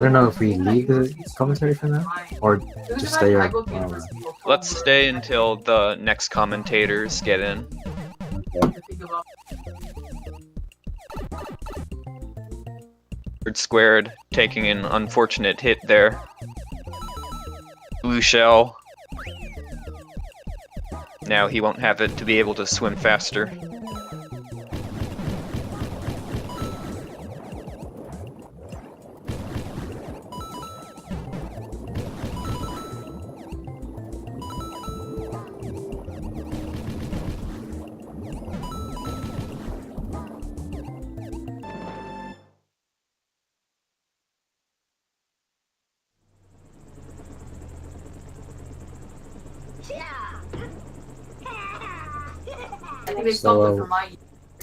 I don't know if we leave the commentary for now, or just stay here. Let's stay until the next commentators get in. Squared taking an unfortunate hit there. Blue shell. Now he won't have it to be able to swim faster. So,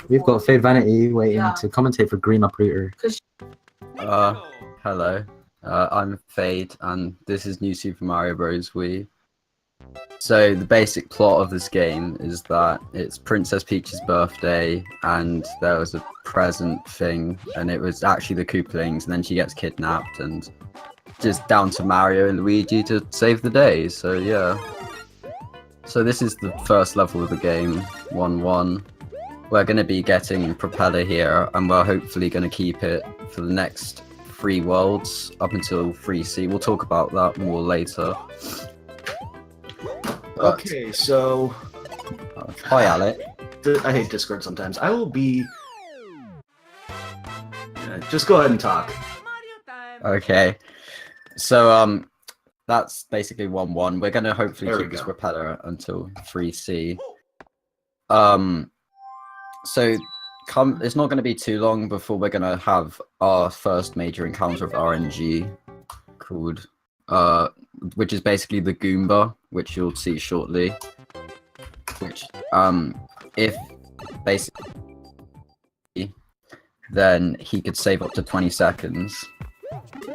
we've got FadeVanity waiting to commentate for Green Uprooter. Hello. I'm Fade, and this is New Super Mario Bros. Wii. So the basic plot of this game is that it's Princess Peach's birthday, and there was a present thing, and it was actually the Koopalings, and then she gets kidnapped, and just down to Mario and Luigi to save the day. So yeah. So this is the first level of the game, 1-1. We're going to be getting Propeller here, and we're hopefully going to keep it for the next 3 worlds, up until 3C. We'll talk about that more later. Okay, so... Hi, AlecK. I hate Discord sometimes. I will be... just go ahead and talk. Okay. So, that's basically 1-1. We're going to hopefully keep this Propeller until 3C. So it's not going to be too long before we're going to have our first major encounter of RNG, called, which is basically the Goomba, which you'll see shortly. Which, if basically, then he could save up to 20 seconds.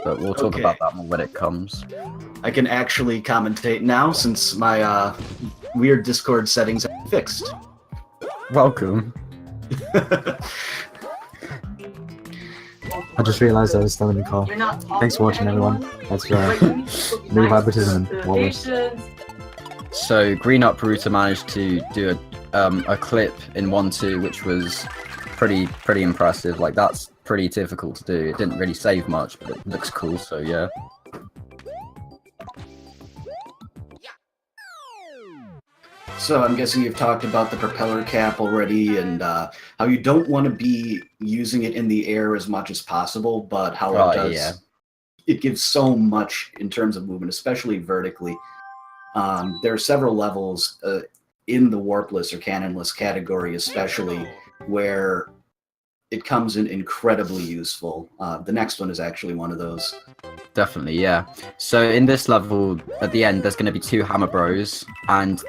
But we'll talk about that more when it comes. I can actually commentate now since my weird Discord settings are fixed. Welcome. I just realized I was still in the call. Thanks for watching, everyone. That's NSMBW. So Green Uprooter managed to do a clip in 1-2, which was pretty impressive. Like, that's pretty difficult to do. It didn't really save much, but it looks cool, so yeah. So I'm guessing you've talked about the propeller cap already, and how you don't want to be using it in the air as much as possible, but how it does. Yeah. It gives so much in terms of movement, especially vertically. There are several levels in the Warpless or Cannonless category, especially, where it comes in incredibly useful. The next one is actually one of those. Definitely, yeah. So in this level, at the end, there's going to be 2 Hammer Bros, and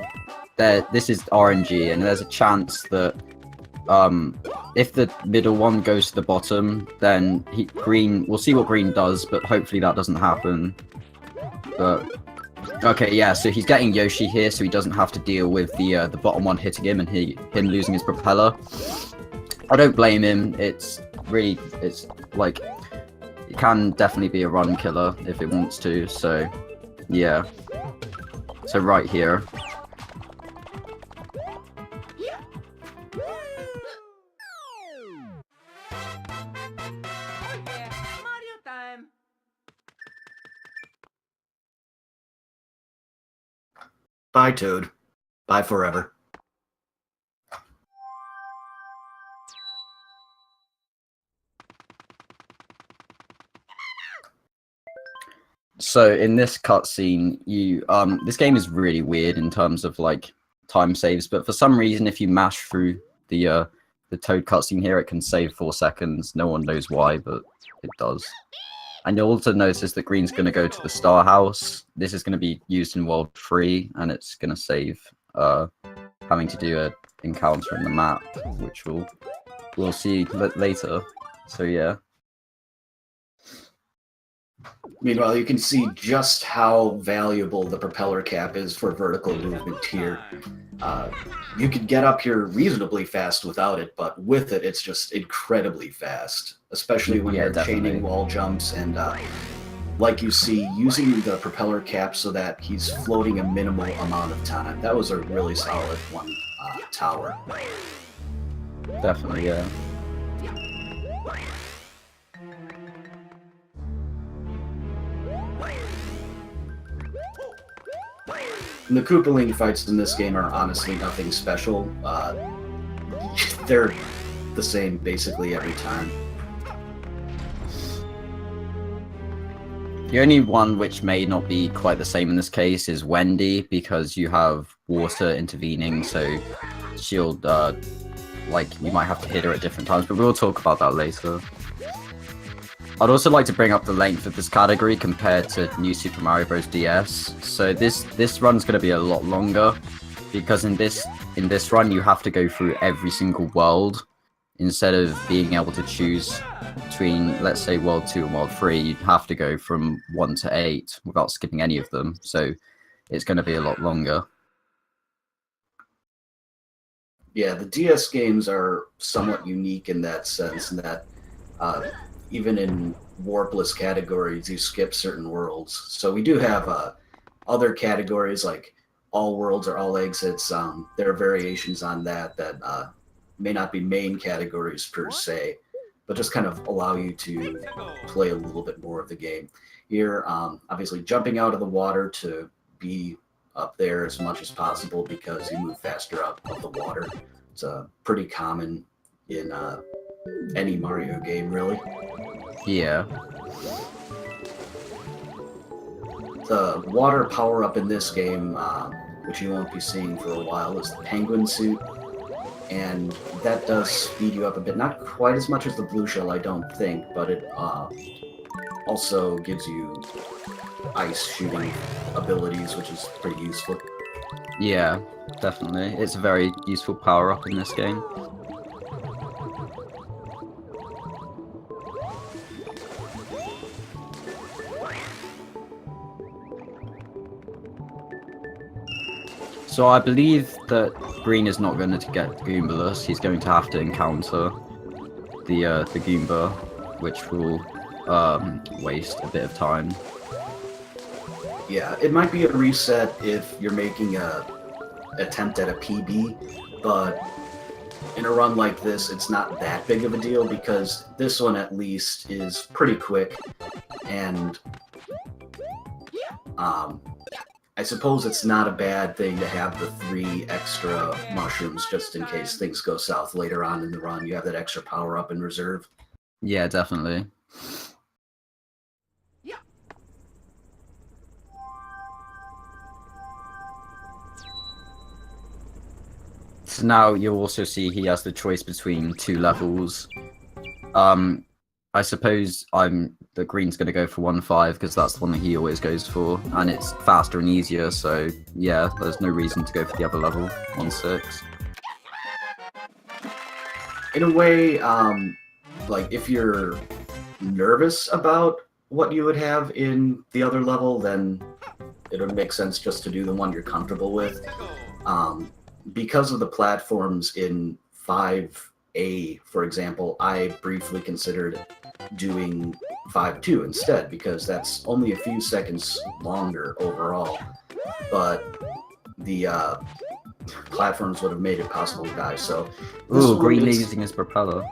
this is RNG, and there's a chance that if the middle one goes to the bottom, then we'll see what Green does, but hopefully that doesn't happen. But okay, yeah, so he's getting Yoshi here, so he doesn't have to deal with the bottom one hitting him and him losing his propeller. I don't blame him. It's like, it can definitely be a run killer if it wants to, so yeah. So right here. Bye, Toad. Bye forever. So in this cutscene, this game is really weird in terms of like time saves, but for some reason, if you mash through the Toad cutscene here, it can save 4 seconds. No one knows why, but it does. And you'll also notice that Green's going to go to the Star House. This is going to be used in World 3, and it's going to save having to do an encounter in the map, which we'll see later. So yeah. Meanwhile, you can see just how valuable the propeller cap is for vertical movement here. You could get up here reasonably fast without it, but with it, it's just incredibly fast, especially when you're chaining wall jumps and like you see, using the propeller cap so that he's floating a minimal amount of time. That was a really solid one tower. Definitely, yeah. And the Koopaling fights in this game are honestly nothing special. They're the same basically every time. The only one which may not be quite the same in this case is Wendy, because you have water intervening, so she'll, like, you might have to hit her at different times, but we'll talk about that later. I'd also like to bring up the length of this category compared to New Super Mario Bros. DS. So this run's going to be a lot longer, because in this run you have to go through every single world, instead of being able to choose between, let's say, World 2 and World 3, you'd have to go from 1 to 8 without skipping any of them, so it's going to be a lot longer. Yeah, the DS games are somewhat unique in that sense, in that even in Warpless categories, you skip certain worlds. So we do have other categories like all worlds or all exits. There are variations on that that may not be main categories per se, but just kind of allow you to play a little bit more of the game. Here, obviously jumping out of the water to be up there as much as possible because you move faster out of the water. It's pretty common in any Mario game, really. Yeah. The water power-up in this game, which you won't be seeing for a while, is the penguin suit. And that does speed you up a bit. Not quite as much as the blue shell, I don't think, but it also gives you ice shooting abilities, which is pretty useful. Yeah, definitely. It's a very useful power-up in this game. So I believe that Green is not going to get Goombaless. He's going to have to encounter the Goomba, which will waste a bit of time. Yeah, it might be a reset if you're making a attempt at a PB, but in a run like this, it's not that big of a deal because this one at least is pretty quick, and I suppose it's not a bad thing to have the 3 extra mushrooms just in case things go south later on in the run. You have that extra power up in reserve. Yeah, definitely. So now you'll also see he has the choice between 2 levels. I suppose the Green's going to go for 1.5 because that's the one that he always goes for, and it's faster and easier, so yeah, there's no reason to go for the other level, 1.6. In a way, like if you're nervous about what you would have in the other level, then it would make sense just to do the one you're comfortable with. Because of the platforms in 5A, for example, I briefly considered doing 5.2 instead, because that's only a few seconds longer overall, but the platforms would have made it possible to die. So ooh, Green losing his propeller.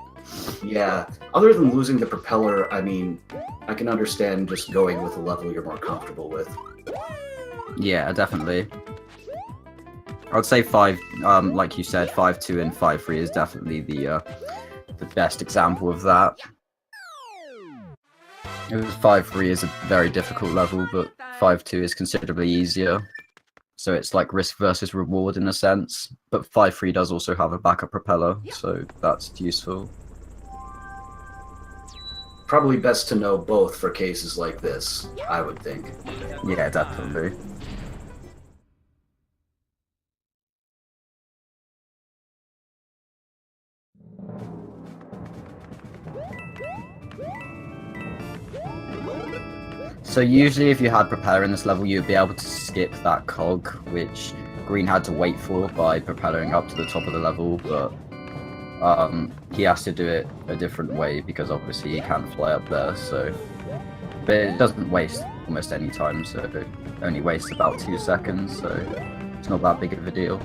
Yeah, other than losing the propeller, I mean, I can understand just going with a level you're more comfortable with. Yeah, definitely. I'd say 5, like you said, 5.2 and 5.3 is definitely the best example of that. 5.3 is a very difficult level, but 5.2 is considerably easier. So it's like risk versus reward in a sense. But 5.3 does also have a backup propeller, so that's useful. Probably best to know both for cases like this, I would think. Yeah, definitely. So usually if you had Propeller in this level, you'd be able to skip that cog, which Green had to wait for by propelling up to the top of the level, but he has to do it a different way because obviously he can't fly up there, so But it doesn't waste almost any time, so it only wastes about 2 seconds, so it's not that big of a deal.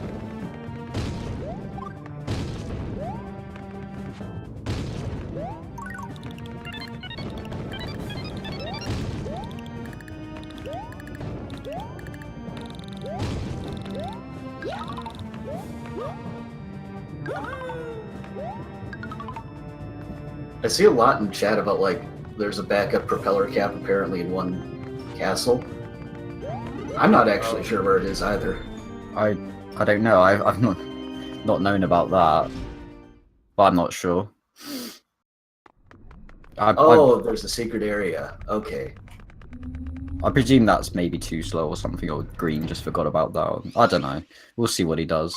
I see a lot in chat about, like, there's a backup propeller cap apparently in one castle. I'm not actually sure where it is either. I don't know. I've not known about that, but I'm not sure. There's a secret area. Okay. I presume that's maybe too slow or something, or Green just forgot about that. I don't know. We'll see what he does.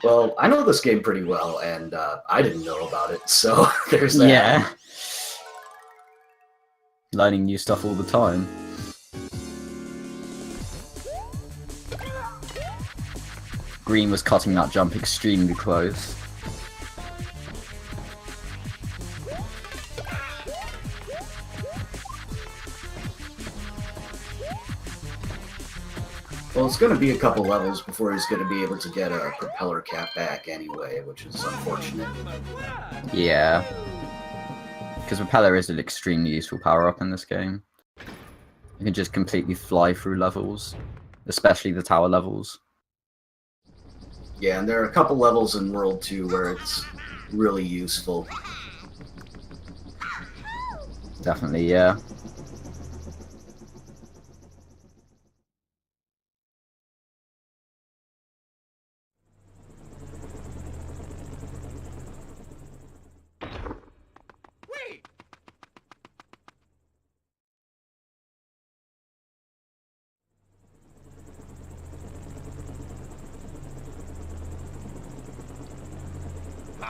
Well, I know this game pretty well, and I didn't know about it, so there's that. Yeah. Learning new stuff all the time. Green was cutting that jump extremely close. Well, it's going to be a couple levels before he's going to be able to get a propeller cap back anyway, which is unfortunate. Yeah. Because Propeller is an extremely useful power-up in this game. You can just completely fly through levels, especially the tower levels. Yeah, and there are a couple levels in World 2 where it's really useful. Definitely, yeah.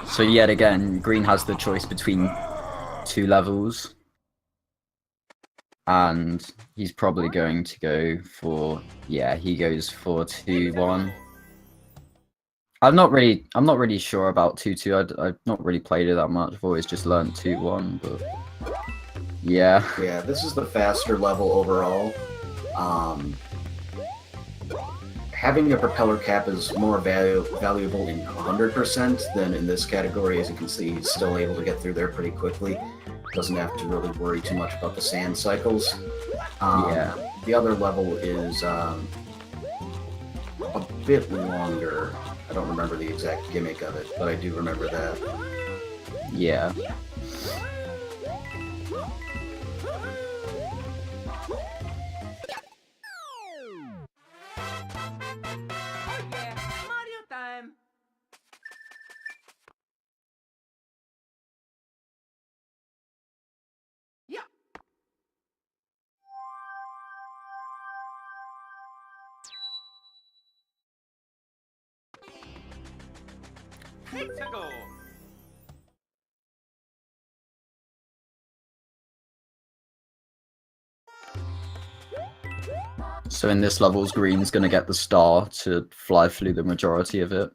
So yet again, Green has the choice between 2 levels. And he's probably going to go for, yeah, he goes for 2-1. I'm not really sure about 2-2. I've not really played it that much. I've always just learned 2-1, but yeah. Yeah, this is the faster level overall. Having a propeller cap is more valuable in 100% than in this category. As you can see, he's still able to get through there pretty quickly. Doesn't have to really worry too much about the sand cycles. Yeah. The other level is a bit longer. I don't remember the exact gimmick of it, but I do remember that. Yeah. So in this levels, Green's gonna get the star to fly through the majority of it.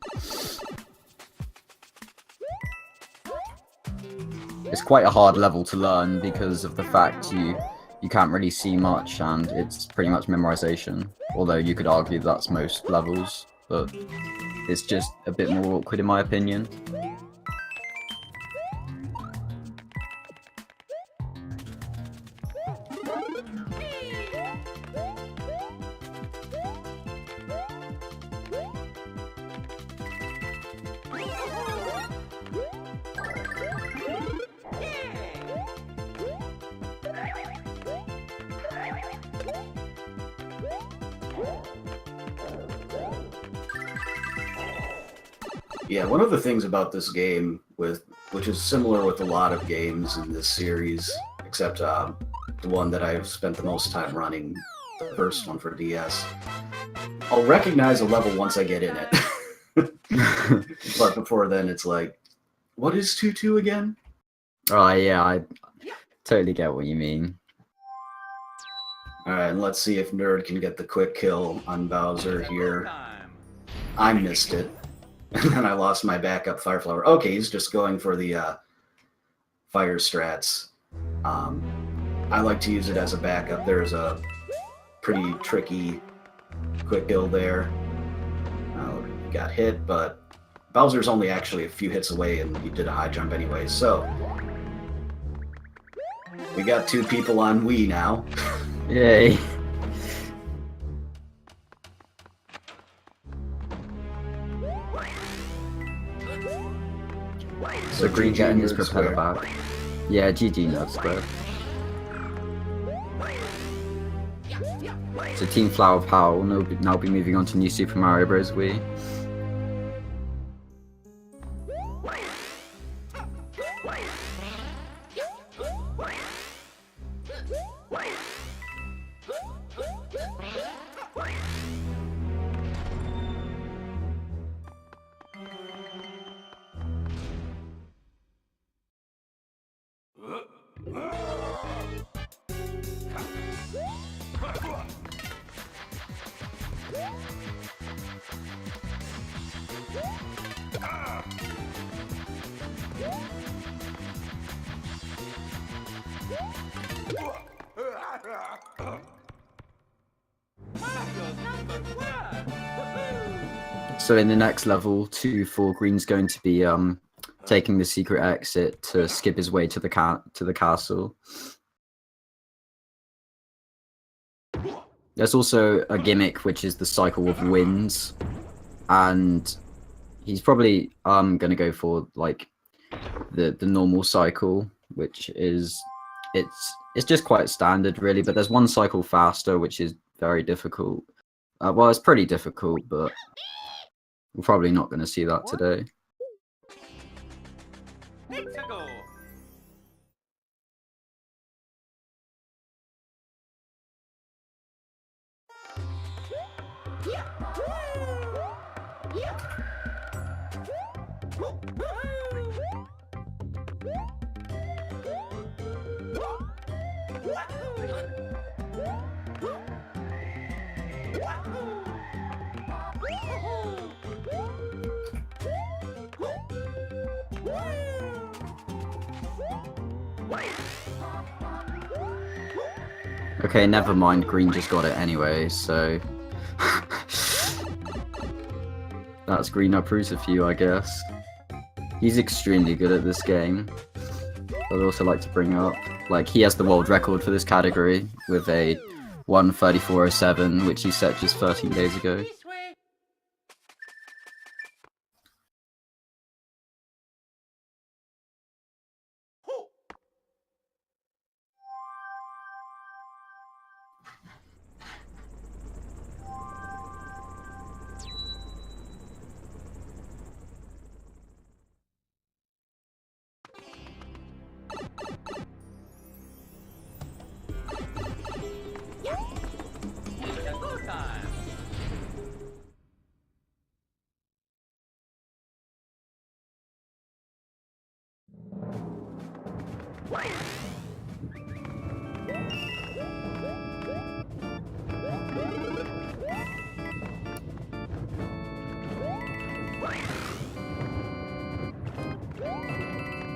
It's quite a hard level to learn because of the fact you can't really see much and it's pretty much memorization. Although you could argue that's most levels, but it's just a bit more awkward in my opinion. Yeah, one of the things about this game, which is similar with a lot of games in this series, except the one that I've spent the most time running, the first one for DS, I'll recognize a level once I get in it. But before then, it's like, what is 2-2 again? Oh yeah, I totally get what you mean. Alright, and let's see if Nerd can get the quick kill on Bowser here. I missed it. And then I lost my backup Fire Flower. Okay, he's just going for the fire strats. I like to use it as a backup. There's a pretty tricky quick kill there. Got hit, but Bowser's only actually a few hits away, and he did a high jump anyway, so... We got 2 people on Wii now. Yay. So Green getting his propeller back. Yeah, GG Nerd Square. So Team Flower Power will now be moving on to New Super Mario Bros. Wii. So in the next level, 2 for Green's going to be taking the secret exit to skip his way to the castle. There's also a gimmick which is the cycle of winds, and he's probably gonna go for like the normal cycle, which is it's just quite standard really. But there's one cycle faster, which is very difficult. Well, it's pretty difficult, but we're probably not going to see that today. Okay, never mind. Green just got it anyway, so that's Green uprooted for you, I guess. He's extremely good at this game. I'd also like to bring up, like, he has the world record for this category with a 1:34.07, which he set just 13 days ago.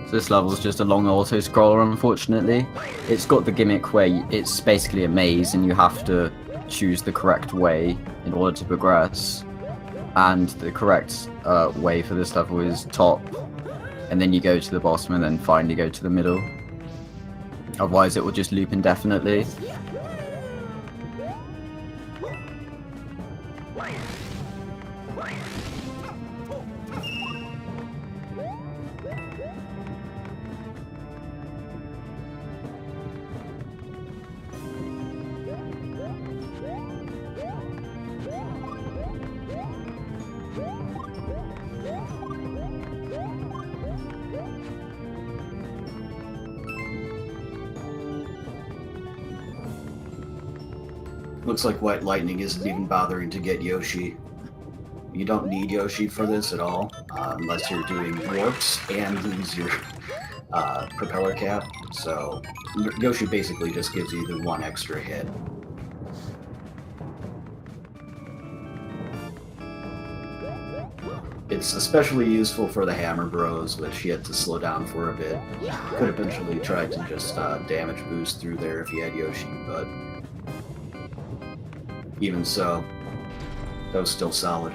So this level is just a long auto-scroller, unfortunately. It's got the gimmick where it's basically a maze and you have to choose the correct way in order to progress. And the correct way for this level is top, and then you go to the bottom and then finally go to the middle. Otherwise it will just loop indefinitely. Looks like White Lightning isn't even bothering to get Yoshi. You don't need Yoshi for this at all, unless you're doing warps and lose your propeller cap. So Yoshi basically just gives you the 1 extra hit. It's especially useful for the Hammer Bros, which you had to slow down for a bit. Could eventually try to just damage boost through there if you had Yoshi, but even so, that was still solid.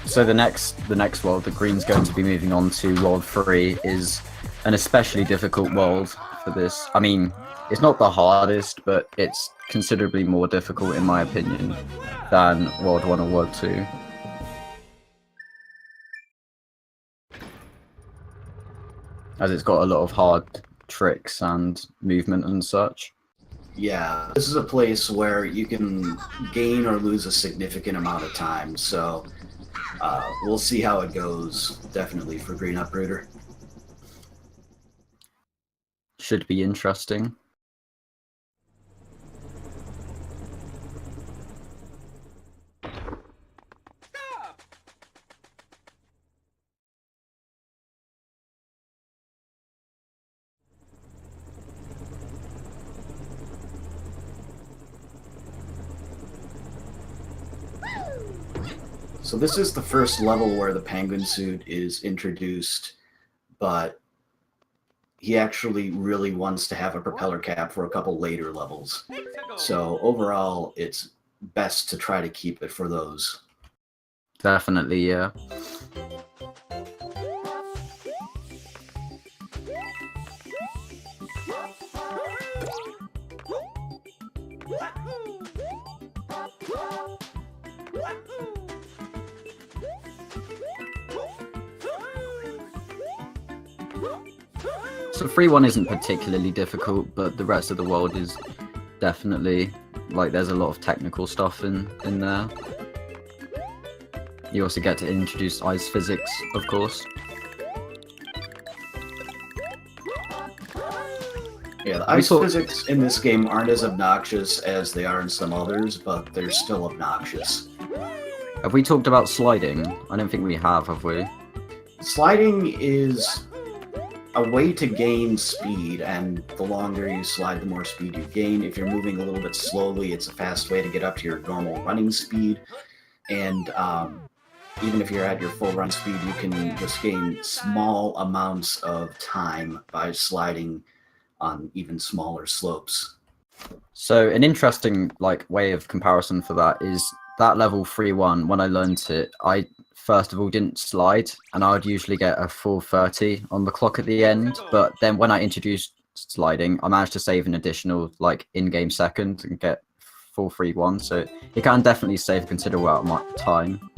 So the next world, the green's going to be moving on to World 3, is an especially difficult world for this. I mean, it's not the hardest, but it's considerably more difficult in my opinion than World 1 or World 2. As it's got a lot of hard tricks and movement and such. Yeah, this is a place where you can gain or lose a significant amount of time, so we'll see how it goes, definitely, for Green Uprooter. Should be interesting. So this is the first level where the penguin suit is introduced, but he actually really wants to have a propeller cap for a couple later levels. So overall, it's best to try to keep it for those. Definitely, yeah. So 3-1 isn't particularly difficult, but the rest of the world is definitely, like, there's a lot of technical stuff in there. You also get to introduce ice physics, of course. Yeah, the ice physics in this game aren't as obnoxious as they are in some others, but they're still obnoxious. Have we talked about sliding? I don't think we have we? Sliding is a way to gain speed, and the longer you slide, the more speed you gain. If you're moving a little bit slowly, it's a fast way to get up to your normal running speed. And even if you're at your full run speed, you can just gain small amounts of time by sliding on even smaller slopes. So an interesting way of comparison for that is that level 3-1, when I learned it, I first of all didn't slide, and I would usually get a full 30 on the clock at the end, but then when I introduced sliding, I managed to save an additional in-game second and get full 3-1, so it can definitely save a considerable amount of time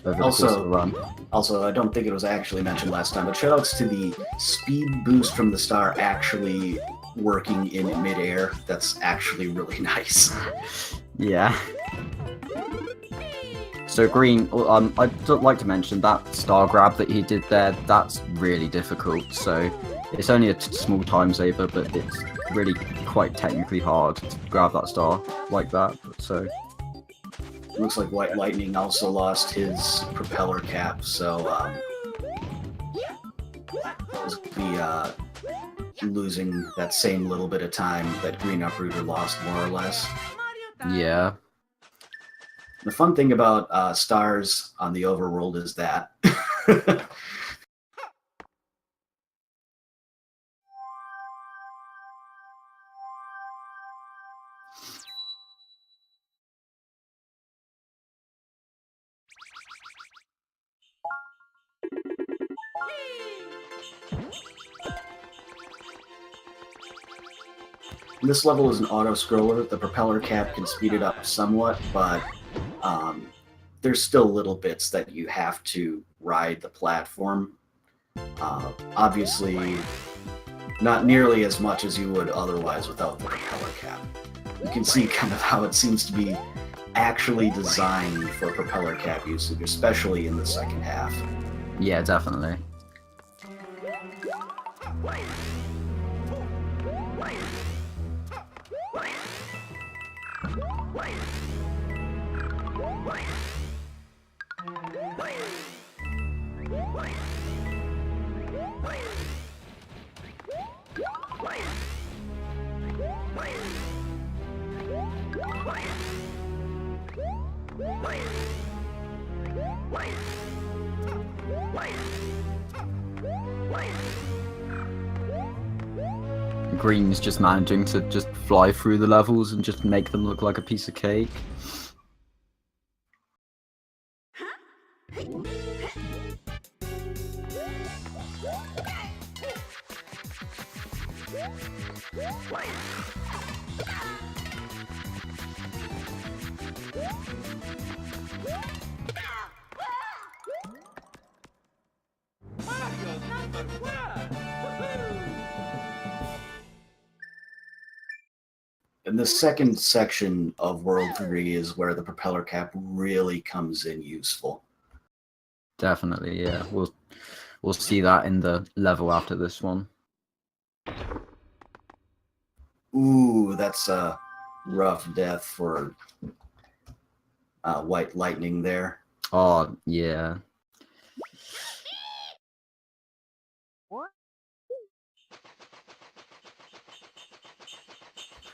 over the course of the run. Also, I don't think it was actually mentioned last time, but shoutouts to the speed boost from the star actually working in midair. That's actually really nice. Yeah. So Green, I'd like to mention that star grab that he did there, that's really difficult. So it's only a small time saver, but it's really quite technically hard to grab that star like that. So looks like White Lightning also lost his propeller cap, so he'll be losing that same little bit of time that Green Uprooter lost, more or less. Yeah. The fun thing about stars on the overworld is that this level is an auto-scroller. The propeller cap can speed it up somewhat, but there's still little bits that you have to ride the platform Obviously, not nearly as much as you would otherwise without the propeller cap. You can see kind of how it seems to be actually designed for propeller cap usage, especially in the second half. Yeah, definitely. Green's just managing to just fly through the levels and just make them look like a piece of cake. And the second section of World 3 is where the propeller cap really comes in useful. Definitely, yeah. We'll see that in the level after this one. Ooh, that's a rough death for White Lightning there. Oh, yeah.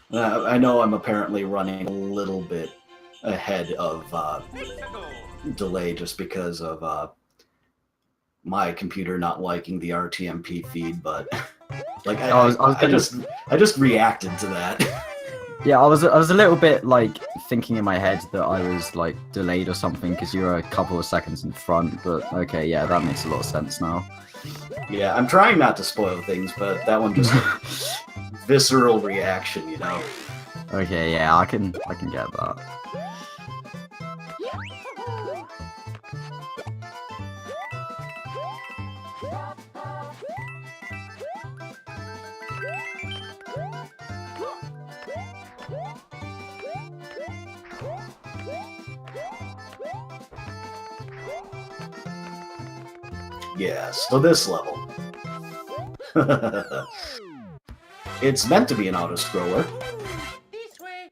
I know I'm apparently running a little bit ahead of delay just because of my computer not liking the RTMP feed, but like I just reacted to that. Yeah, I was a little bit like thinking in my head that I was like delayed or something because you were a couple of seconds in front, but okay, yeah, that makes a lot of sense now. Yeah, I'm trying not to spoil things, but that one just visceral reaction, you know. Okay, yeah, I can get that. Yeah, so this level. It's meant to be an auto-scroller. This way.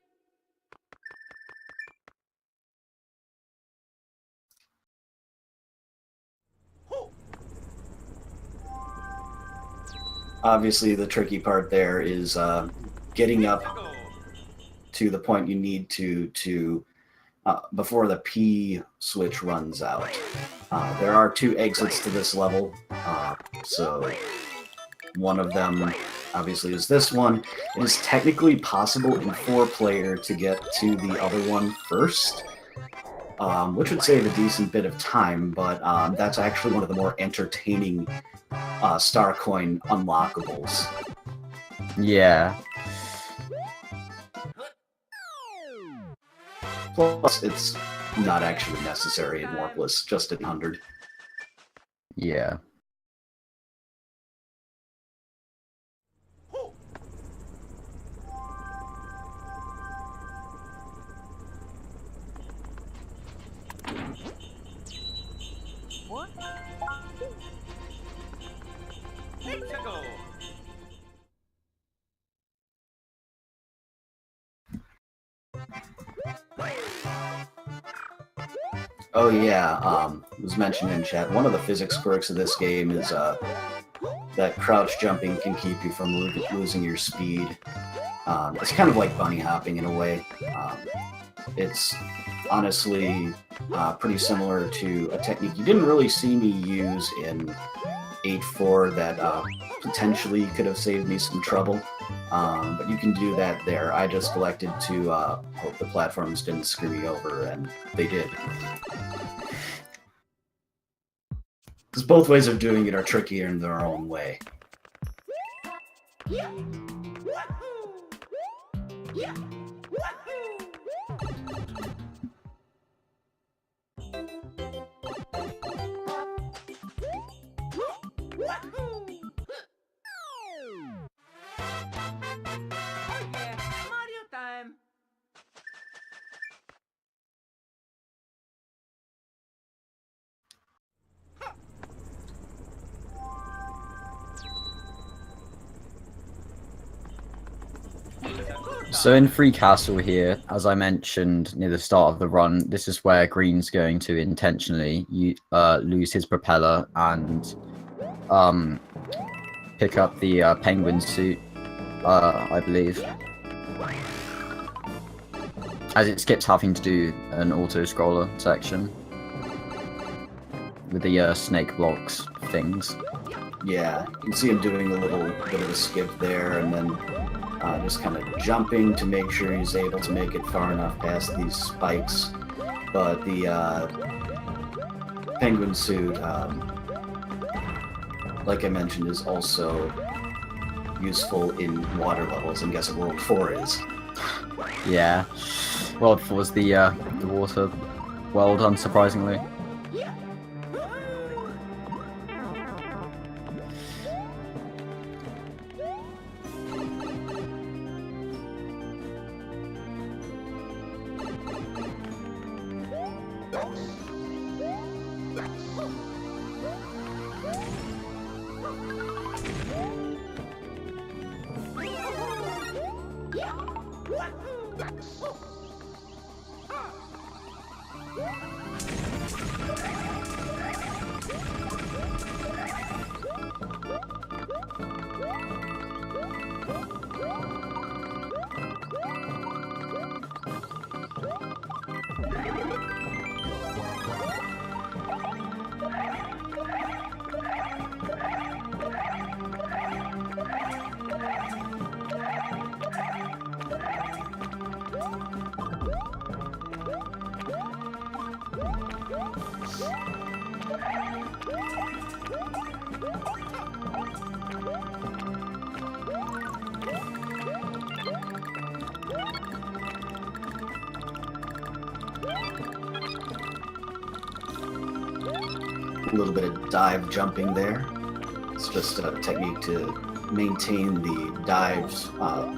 Obviously, the tricky part there is getting up to the point you need to before the P switch runs out. There are 2 exits to this level, so one of them obviously is this one. It is technically possible in 4-player to get to the other one first, which would save a decent bit of time, but that's actually one of the more entertaining Star Coin unlockables. Yeah. Plus, it's not actually necessary in Warpless, just at 100. Yeah. What? Let's go. Oh yeah, it was mentioned in chat, one of the physics quirks of this game is that crouch jumping can keep you from losing your speed. It's kind of like bunny hopping in a way. It's honestly pretty similar to a technique you didn't really see me use in 8.4 that potentially could have saved me some trouble. But you can do that there. I just elected to hope the platforms didn't screw me over, and they did. Because both ways of doing it are trickier in their own way. Yeah. Wahoo! Yeah. Wahoo! So in Free Castle here, as I mentioned near the start of the run, this is where Green's going to intentionally lose his propeller and pick up the penguin suit, I believe. As it skips having to do an auto-scroller section with the snake blocks things. Yeah, you can see him doing a little bit of a skip there, and then just kind of jumping to make sure he's able to make it far enough past these spikes. But the penguin suit, like I mentioned, is also useful in water levels, and guess what World 4 is? Yeah, World 4 is the water world, unsurprisingly. A little bit of dive jumping there. It's just a technique to maintain the dive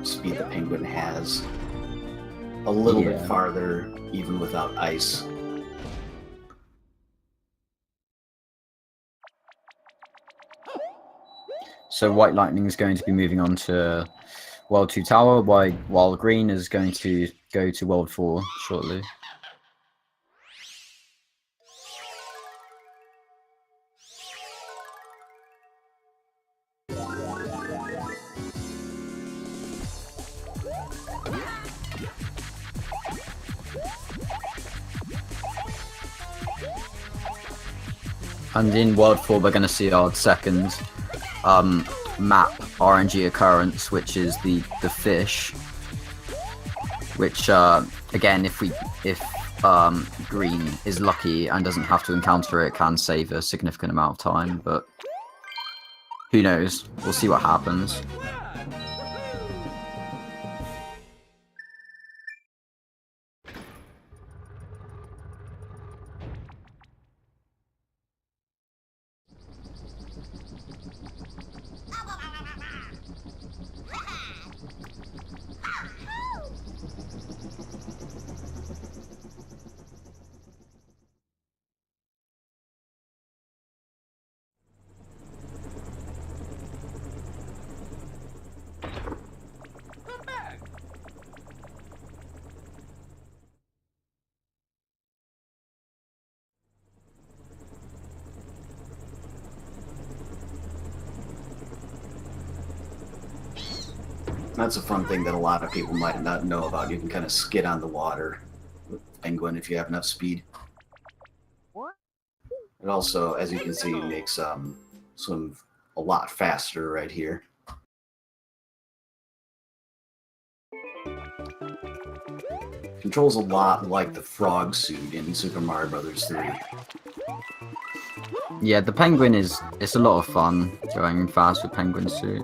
speed the penguin has a little bit farther, even without ice. So White Lightning is going to be moving on to World 2 Tower, while Green is going to go to World 4 shortly. And in World 4 we're going to see our second map RNG occurrence, which is the fish, which again, if Green is lucky and doesn't have to encounter it, can save a significant amount of time, but who knows, we'll see what happens. That's a fun thing that a lot of people might not know about. You can kind of skid on the water with Penguin if you have enough speed. It also, as you can see, makes swim a lot faster right here. Controls a lot like the frog suit in Super Mario Bros. 3. Yeah, the Penguin it's a lot of fun going fast with Penguin suit.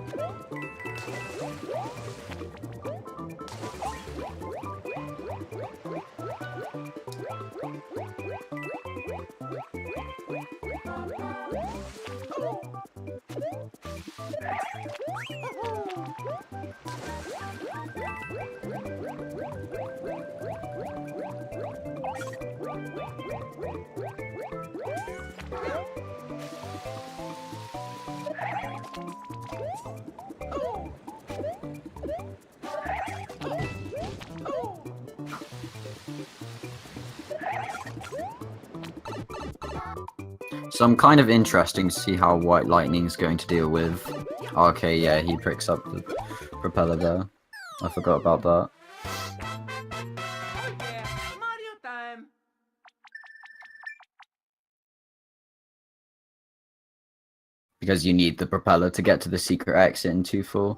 So I'm kind of interesting to see how White Lightning's going to deal with. Okay, yeah, he picks up the propeller there. I forgot about that. Oh yeah, Mario time. Because you need the propeller to get to the secret exit in 2-4.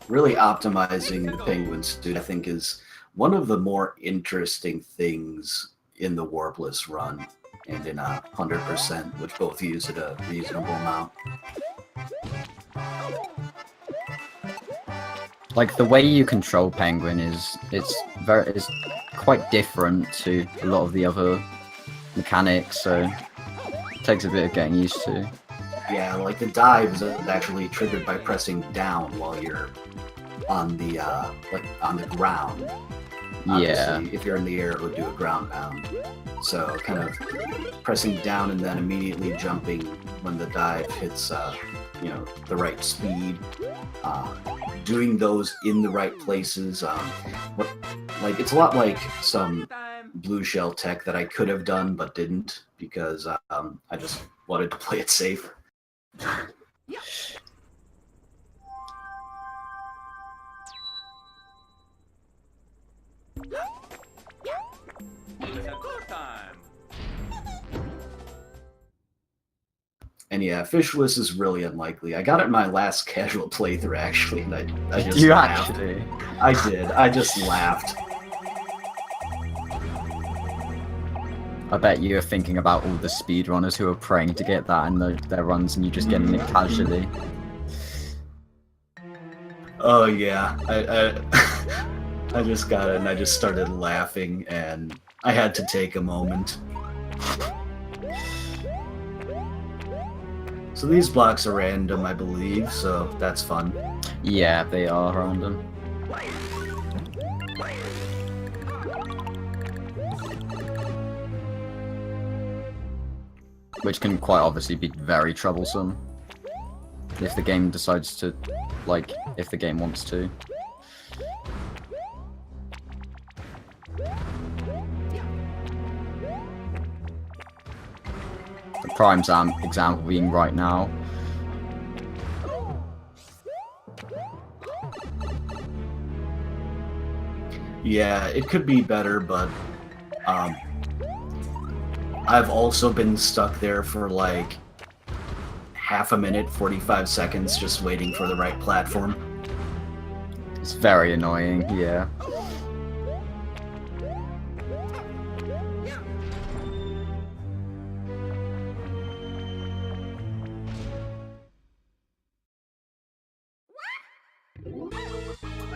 Really optimizing the penguin suit, I think, is one of the more interesting things in the Warpless run and in 100%, which both use at a reasonable amount. Like the way you control Penguin is quite different to a lot of the other mechanics, so it takes a bit of getting used to. Yeah, like the dive is actually triggered by pressing down while you're on the on the ground. Obviously, if you're in the air, it would do a ground pound. So kind of pressing down and then immediately jumping when the dive hits, you know, the right speed. Doing those in the right places. Like it's a lot like some blue shell tech that I could have done but didn't because I just wanted to play it safe. It's a good time. And yeah, Fishless is really unlikely. I got it in my last casual playthrough actually, and I just You laughed. actually? I did. I just laughed. I bet you're thinking about all the speedrunners who are praying to get that in their runs, and you just getting it casually. Oh yeah, I just got it and I just started laughing, and I had to take a moment. So these blocks are random, I believe, so that's fun. Yeah, they are random. Which can quite obviously be very troublesome if the game decides to, like, if the game wants to. The prime example being right now. Yeah, it could be better, but I've also been stuck there for like half a minute, 45 seconds, just waiting for the right platform. It's very annoying, yeah. Mario's #1. Woohoo!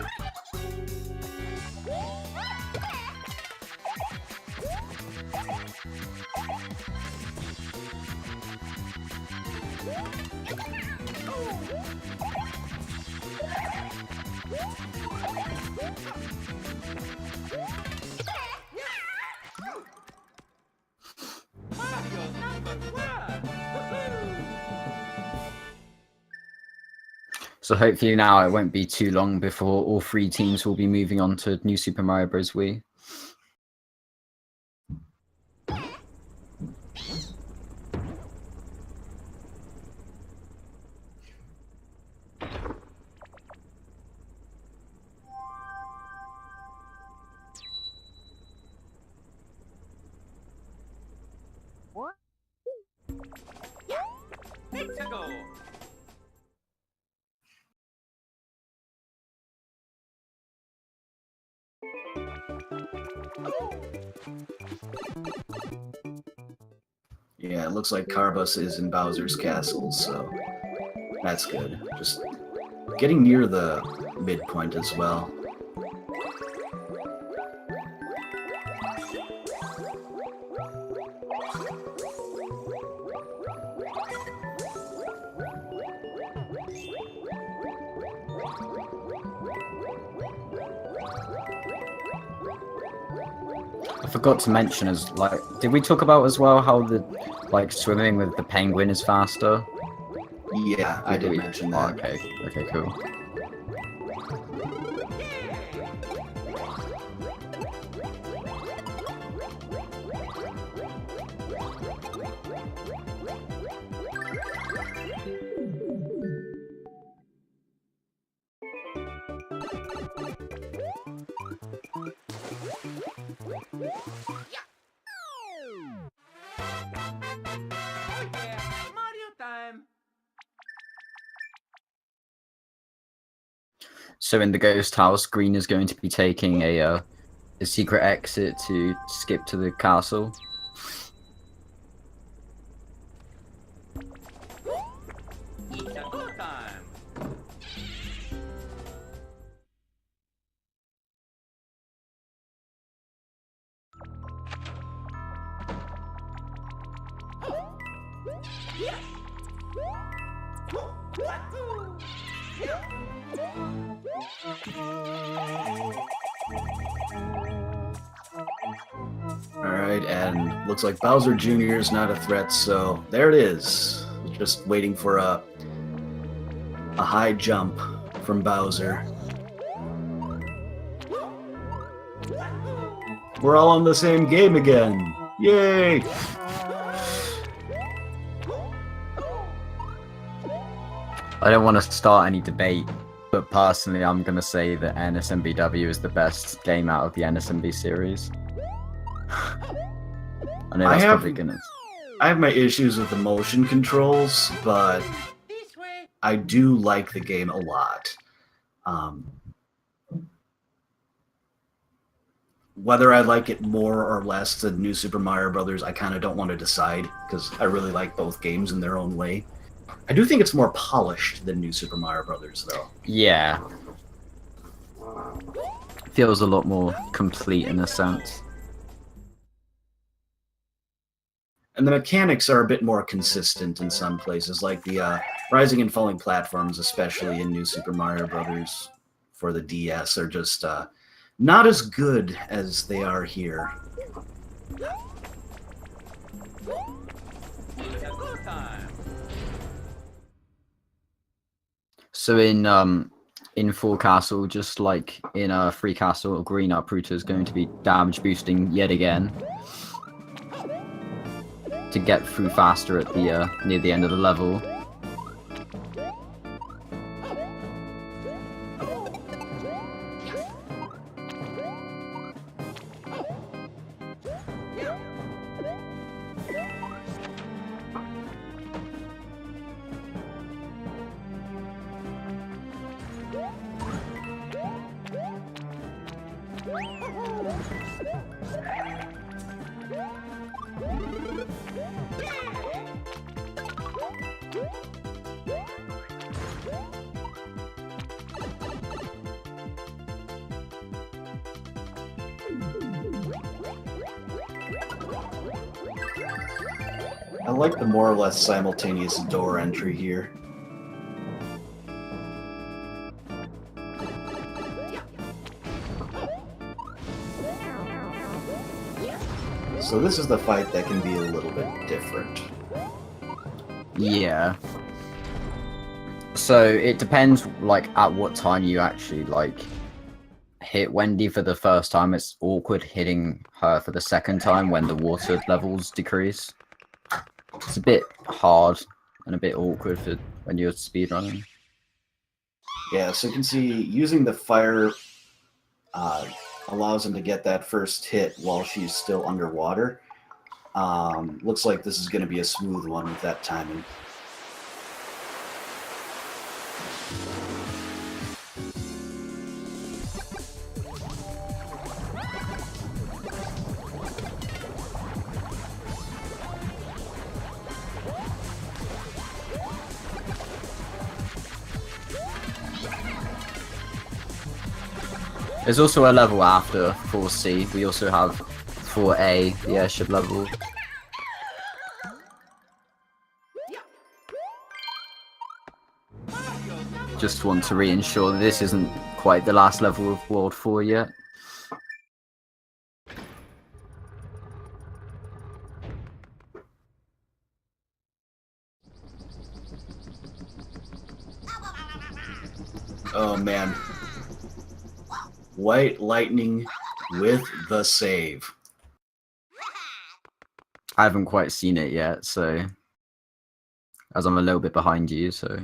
So hopefully now it won't be too long before all three teams will be moving on to New Super Mario Bros. Wii. Let's go. Yeah, it looks like Carbus is in Bowser's castle, so that's good. Just getting near the midpoint as well. I forgot to mention did we talk about as well how the swimming with the penguin is faster? Yeah, I did mention that. Okay, okay, cool. Oh yeah, Mario time. So in the ghost house, Green is going to be taking a secret exit to skip to the castle. It's a good time. Alright, and looks like Bowser Jr. is not a threat, so there it is. Just waiting for a high jump from Bowser. We're all on the same game again. Yay! I don't want to start any debate, but personally I'm going to say that NSMBW is the best game out of the NSMB series. I know that's probably gonna... I have my issues with the motion controls, but This way. I do like the game a lot. Whether I like it more or less than New Super Mario Brothers, I kind of don't want to decide, because I really like both games in their own way. I do think it's more polished than New Super Mario Brothers, though. Yeah. Feels a lot more complete in a sense. And the mechanics are a bit more consistent in some places, like the rising and falling platforms, especially in New Super Mario Brothers for the DS, are just not as good as they are here. It's a good time. So in Full Castle, just like in Free Castle, Green Uprooter is going to be damage boosting yet again to get through faster at the near the end of the level. I like the more or less simultaneous door entry here. So this is the fight that can be a little bit different. Yeah. So it depends, like, at what time you actually, like, hit Wendy for the first time. It's awkward hitting her for the second time when the water levels decrease. It's a bit hard and a bit awkward for when you're speedrunning. Yeah, so you can see using the fire allows him to get that first hit while she's still underwater. Looks like this is going to be a smooth one with that timing. There's also a level after 4C. We also have 4A, the airship level. Just want to reinsure that this isn't quite the last level of World 4 yet. Oh man. White Lightning with the save. I haven't quite seen it yet, so as I'm a little bit behind you, so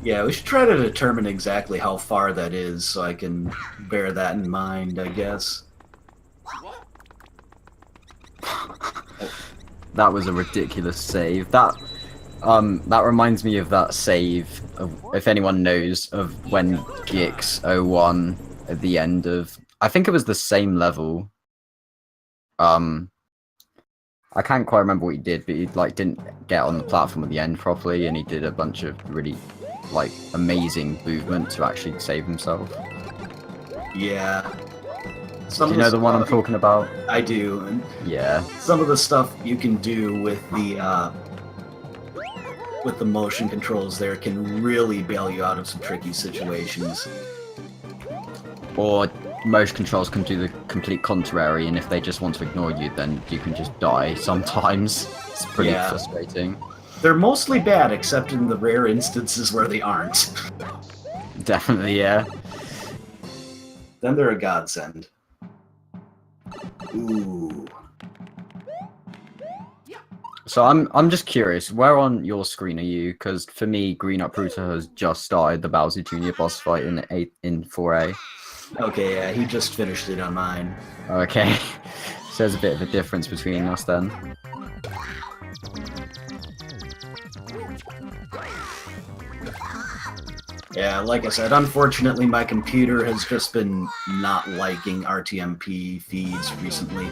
Yeah, we should try to determine exactly how far that is so I can bear that in mind, I guess. that was a ridiculous save. That reminds me of that save of, if anyone knows, of when GX01 at the end of, I think it was the same level. I can't quite remember what he did, but he like didn't get on the platform at the end properly, and he did a bunch of really like amazing movement to actually save himself. Yeah. Do you know the one I'm talking about? I do. And yeah. Some of the stuff you can do with the motion controls there can really bail you out of some tricky situations. Or motion controls can do the complete contrary, and if they just want to ignore you, then you can just die sometimes. It's pretty frustrating. They're mostly bad, except in the rare instances where they aren't. Definitely, yeah. Then they're a godsend. Ooh. So I'm just curious, where on your screen are you? Because for me, Green Uprooter has just started the Bowser Jr. boss fight in 4A. Okay, yeah, he just finished it on mine. Okay, so there's a bit of a difference between us then. Yeah, like I said, unfortunately my computer has just been not liking RTMP feeds recently,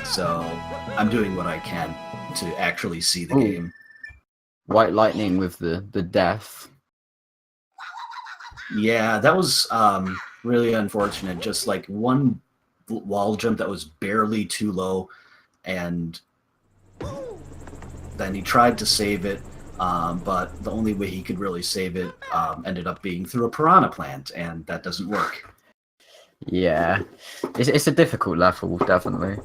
so I'm doing what I can to actually see the game. White Lightning with the death. Yeah, that was really unfortunate. Just like one wall jump that was barely too low, and then he tried to save it, but the only way he could really save it ended up being through a piranha plant, and that doesn't work. Yeah, it's a difficult level, definitely.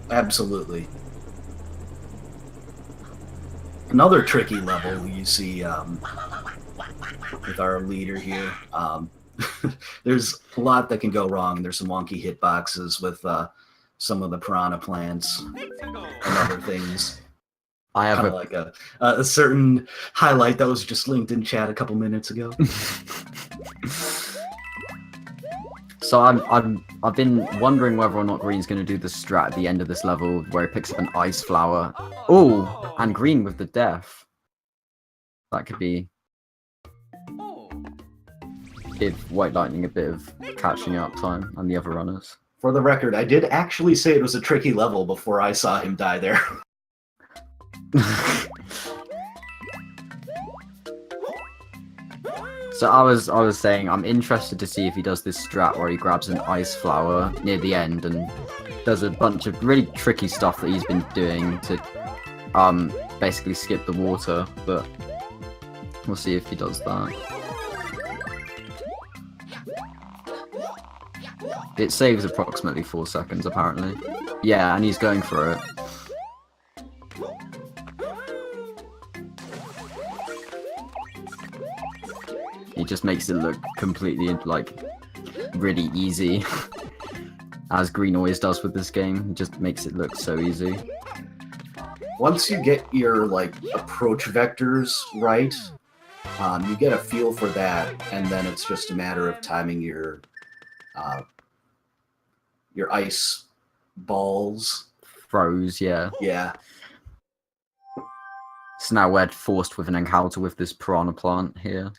Absolutely. Another tricky level you see with our leader here. There's a lot that can go wrong. There's some wonky hitboxes with some of the piranha plants and other things. I have like a certain highlight that was just linked in chat a couple minutes ago. So I've been wondering whether or not Green's going to do the strat at the end of this level where he picks up an ice flower. Oh, and Green with the death. That could be give White Lightning a bit of catching up time and the other runners. For the record, I did actually say it was a tricky level before I saw him die there. So I was saying I'm interested to see if he does this strat where he grabs an ice flower near the end and does a bunch of really tricky stuff that he's been doing to basically skip the water, but we'll see if he does that. It saves approximately 4 seconds apparently. Yeah, and he's going for it. He just makes it look completely, like, really easy. As Green always does with this game. He just makes it look so easy. Once you get your, like, approach vectors right, you get a feel for that, and then it's just a matter of timing your ice balls. Throws, yeah. Yeah. So now we're forced with an encounter with this piranha plant here.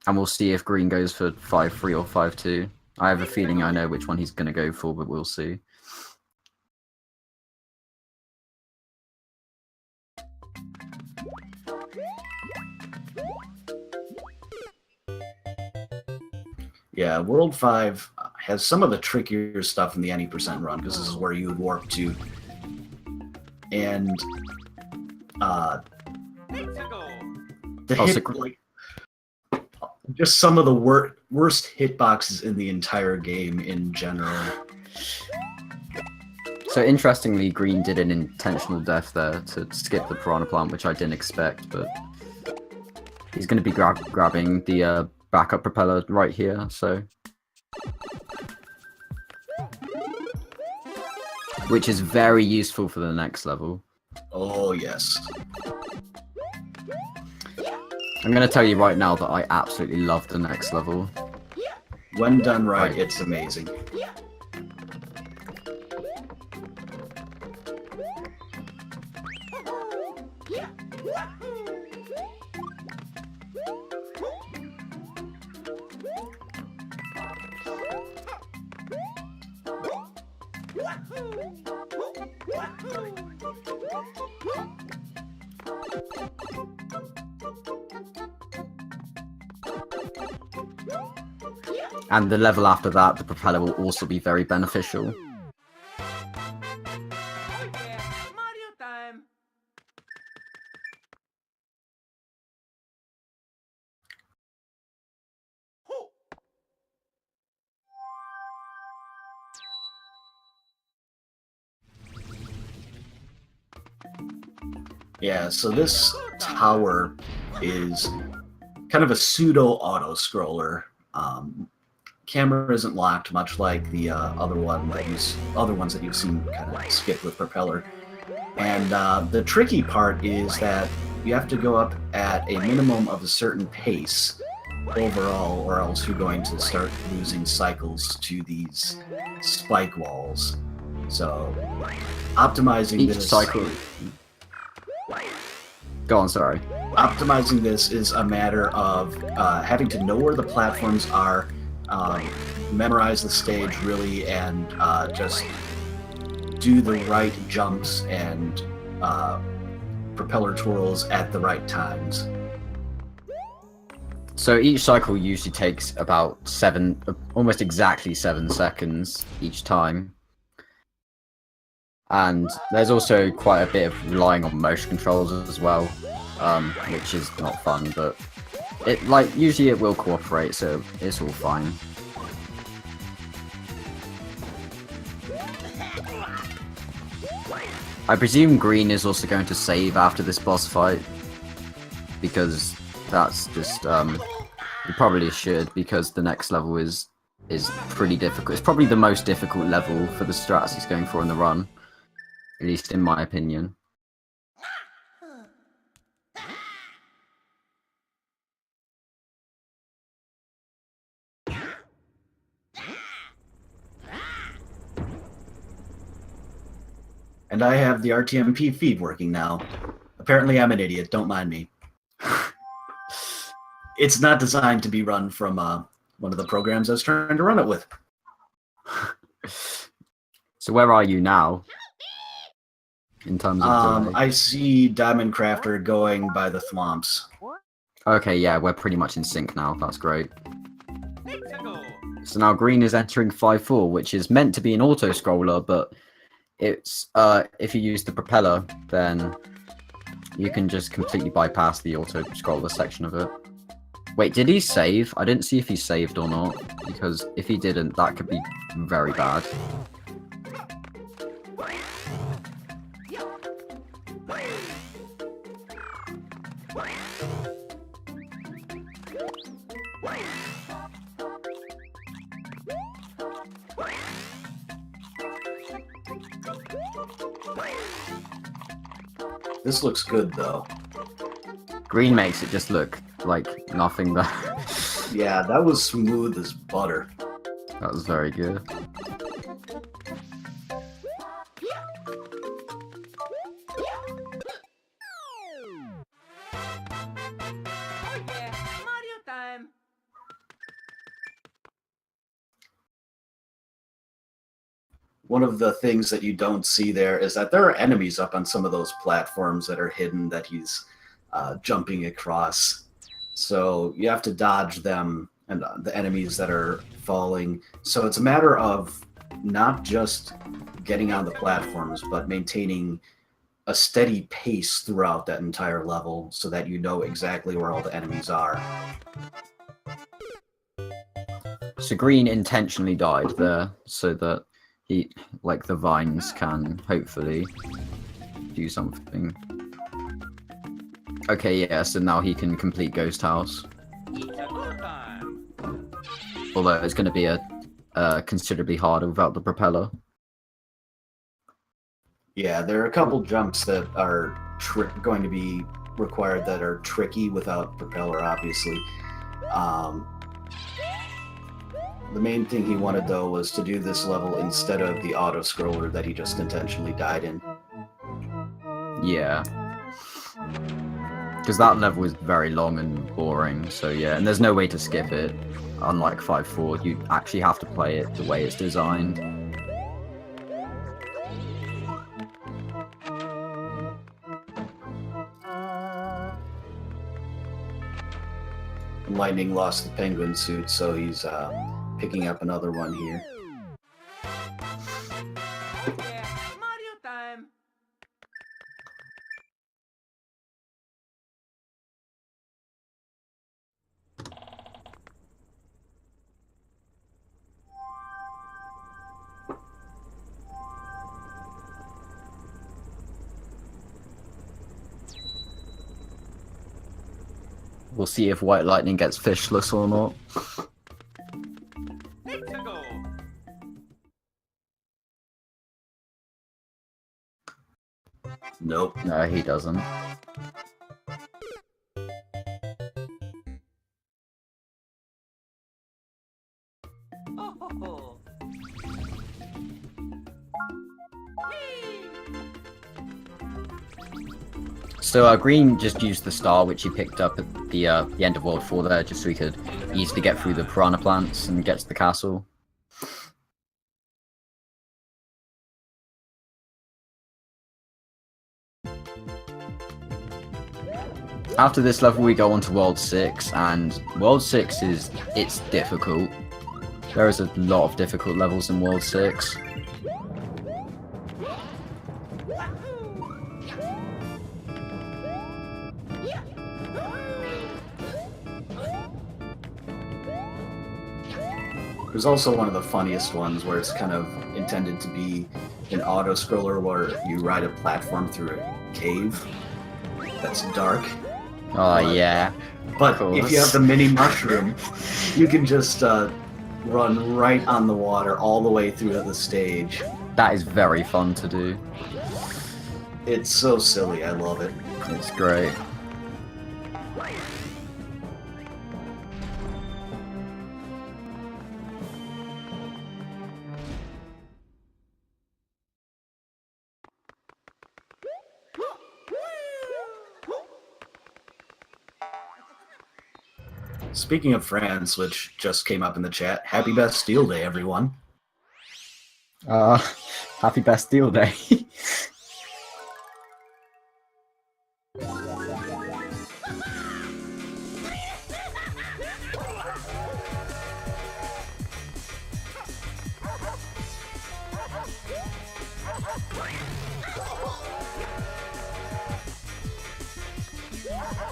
And we'll see if Green goes for 5-3 or 5-2. I have a feeling I know which one he's going to go for, but we'll see. Yeah, World 5 has some of the trickier stuff in the any percent run, because this is where you would warp to. And just some of the worst hitboxes in the entire game in general. So interestingly, Green did an intentional death there to skip the piranha plant, which I didn't expect, but he's going to be grabbing the backup propeller right here, so... Which is very useful for the next level. Oh, yes. I'm going to tell you right now that I absolutely love the next level. When done right, it's amazing. And the level after that, the propeller will also be very beneficial. Oh yeah, Mario time. Ho! Yeah, so this tower is kind of a pseudo auto scroller. Camera isn't locked, much like the other ones that you've seen kind of skip with propeller. And the tricky part is that you have to go up at a minimum of a certain pace overall, or else you're going to start losing cycles to these spike walls. So optimizing Each this cycle... Go on, sorry. Optimizing this is a matter of having to know where the platforms are, memorize the stage really, and just do the right jumps and propeller twirls at the right times. So each cycle usually takes about almost exactly 7 seconds each time. And there's also quite a bit of relying on motion controls as well, which is not fun, but usually it will cooperate, so it's all fine. I presume green is also going to save after this boss fight, because that's just, you probably should, because the next level is pretty difficult. It's probably the most difficult level for the strats he's going for in the run, at least in my opinion. And I have the RTMP feed working now. Apparently I'm an idiot, don't mind me. It's not designed to be run from one of the programs I was trying to run it with. So where are you now? In terms of delay? I see Diamond Crafter going by the thwomps. Okay, yeah, we're pretty much in sync now. That's great. Let's go. So now green is entering 5-4, which is meant to be an auto-scroller, but it's if you use the propeller, then you can just completely bypass the auto-scroller section of it. Wait, did he save? I didn't see if he saved or not, because if he didn't, that could be very bad. This looks good, though. Green makes it just look like nothing there. Yeah, that was smooth as butter. That was very good. Oh yeah, Mario time. One of the things that you don't see there is that there are enemies up on some of those platforms that are hidden that he's jumping across. So you have to dodge them and the enemies that are falling. So it's a matter of not just getting on the platforms, but maintaining a steady pace throughout that entire level so that you know exactly where all the enemies are. So green intentionally died there so that he, like the vines, can hopefully do something. Okay, yeah, so now he can complete Ghost House. It's a good time. Although it's going to be considerably harder without the propeller. Yeah, there are a couple jumps that are going to be required that are tricky without propeller, obviously. The main thing he wanted, though, was to do this level instead of the auto-scroller that he just intentionally died in. Yeah. Because that level is very long and boring, so yeah, and there's no way to skip it. Unlike 5.4, you actually have to play it the way it's designed. Lightning lost the penguin suit, so he's picking up another one here. Yeah, Mario time. We'll see if White Lightning gets fishless or not. Let's go. Nope. No, he doesn't. Oh, ho, ho. Whee! So Green just used the star, which he picked up at the end of World 4 there, just so he could easily get through the piranha plants and get to the castle. After this level, we go on to World 6, and World 6 it's difficult. There is a lot of difficult levels in World 6. There's also one of the funniest ones where it's kind of intended to be an auto-scroller where you ride a platform through a cave that's dark. Oh, yeah. But Of if you have course. the mini mushroom, you can just run right on the water all the way through to the stage. That is very fun to do. It's so silly, I love it. It's great. Speaking of France, which just came up in the chat, happy Bastille Day, everyone. Happy Bastille Day.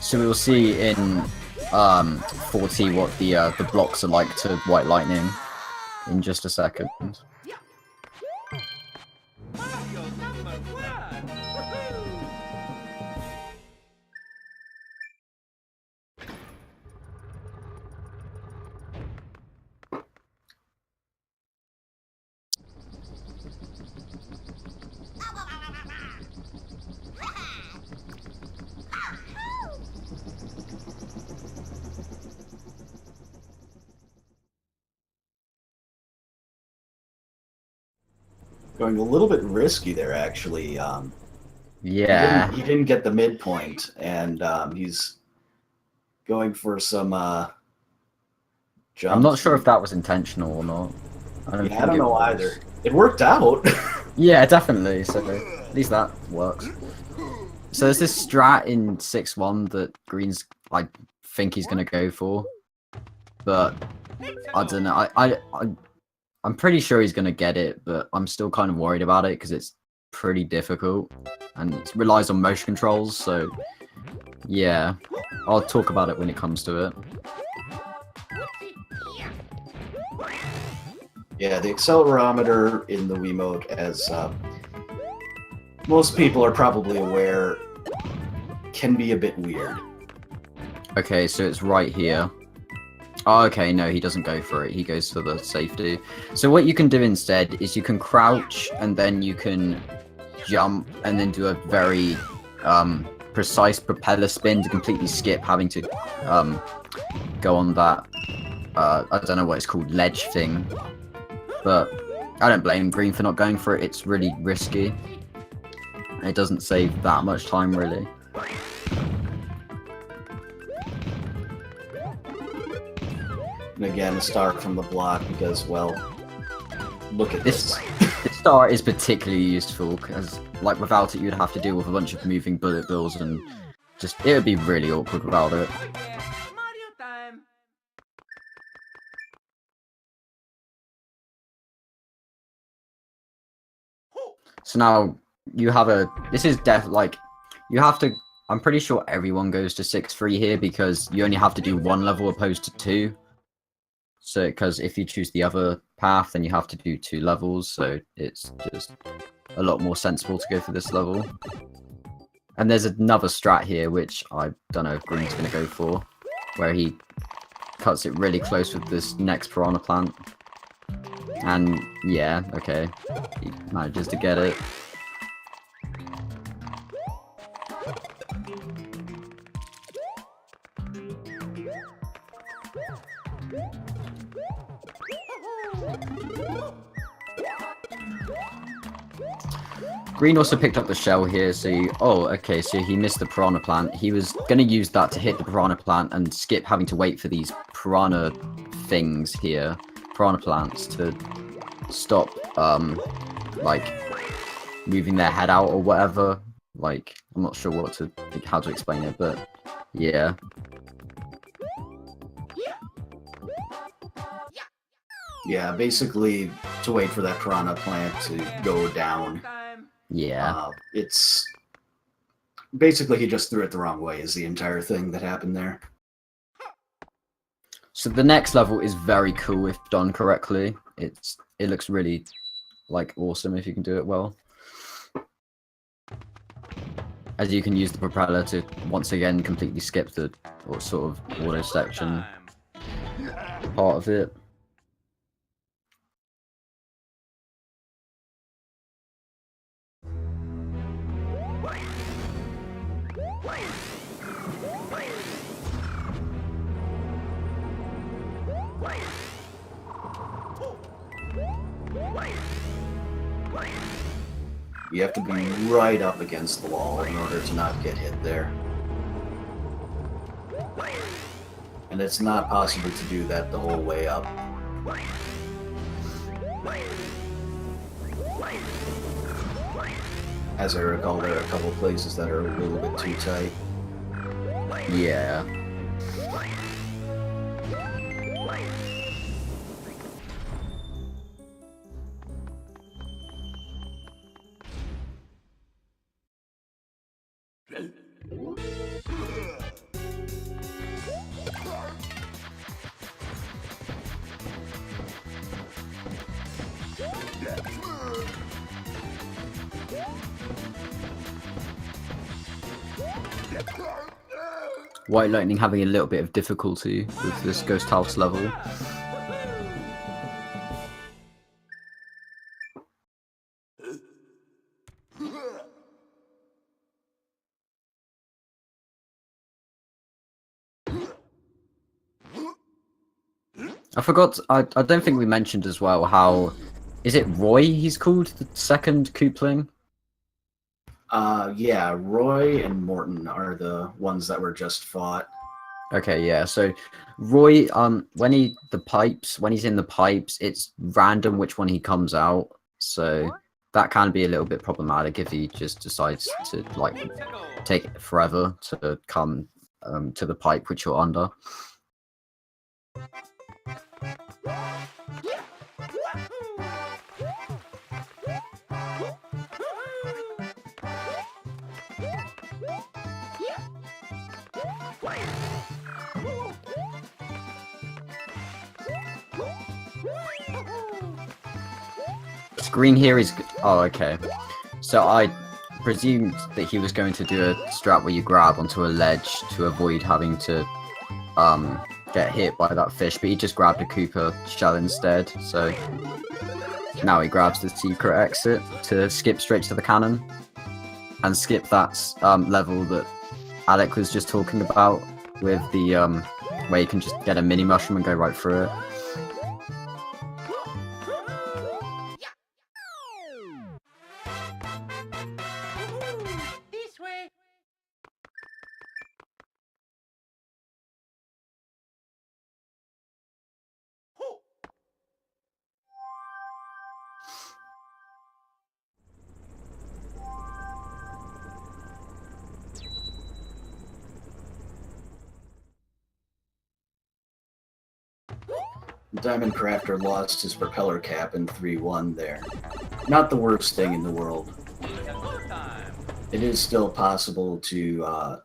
So we'll see in 40 what the blocks are like to White Lightning in just a second. Mario #1. Woohoo! Going a little bit risky there, actually. Yeah. He didn't get the midpoint, and he's going for some jumps. I'm not sure if that was intentional or not. I think don't it know was. either. It worked out. Yeah, definitely. So at least that works. So there's this strat in 6-1 that Green's I think he's gonna go for, but I don't know. I'm pretty sure he's gonna get it, but I'm still kind of worried about it because it's pretty difficult and it relies on motion controls. So yeah, I'll talk about it when it comes to it. Yeah, the accelerometer in the Wiimote, as most people are probably aware, can be a bit weird. Okay, so it's right here. Oh, okay, no, he doesn't go for it. He goes for the safety. So what you can do instead is you can crouch and then you can jump and then do a very precise propeller spin to completely skip having to go on that, I don't know what it's called, ledge thing. But I don't blame Green for not going for it. It's really risky. It doesn't save that much time, really. And again, start from the block because, well, look at this. This star is particularly useful because, like, without it, you'd have to deal with a bunch of moving bullet bills and just, it would be really awkward without it. Mario time. So now you have this is you have to, I'm pretty sure everyone goes to 6-3 here because you only have to do 1 level opposed to 2. So, because if you choose the other path, then you have to do 2 levels, so it's just a lot more sensible to go for this level. And there's another strat here, which I don't know if Green's going to go for, where he cuts it really close with this next piranha plant. And yeah, okay, he manages to get it. Green also picked up the shell here, so okay, so he missed the piranha plant. He was going to use that to hit the piranha plant and skip having to wait for these piranha things here, piranha plants, to stop, like, moving their head out or whatever. Like, I'm not sure how to explain it, but yeah. Yeah, basically to wait for that piranha plant to go down. Yeah. It's basically he just threw it the wrong way is the entire thing that happened there. So the next level is very cool if done correctly. It looks really, like, awesome if you can do it well. As you can use the propeller to once again completely skip the sort of auto section part of it. You have to be right up against the wall in order to not get hit there. And it's not possible to do that the whole way up. As I recall, there are a couple places that are a little bit too tight. Yeah. White Lightning having a little bit of difficulty with this Ghost House level. I forgot, I don't think we mentioned as well how, is it Roy he's called, the second Koopling? Yeah, Roy and Morton are the ones that were just fought. Okay, yeah, so Roy, when he's in the pipes, it's random which one he comes out, so that can be a little bit problematic if he just decides to, like, take forever to come to the pipe which you're under. Green here is, oh, okay. So presumed that he was going to do a strat where you grab onto a ledge to avoid having to get hit by that fish, but he just grabbed a Koopa shell instead, so now he grabs the secret exit to skip straight to the cannon and skip that level that AlecK was just talking about with the where you can just get a mini mushroom and go right through it. This way. Ho. Diamond Crafter lost his propeller cap in 3-1 there. Not the worst thing in the world. Dephord time. It is still possible to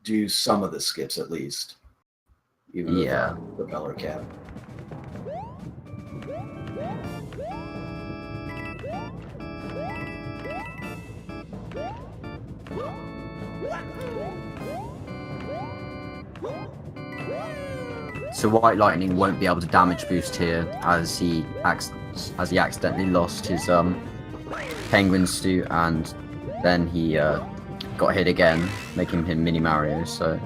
do some of the skips at least. Even Yeah. with the propeller cap. So White Lightning won't be able to damage boost here as he accidentally lost his penguin suit, and then he got hit again, making him Mini Mario, so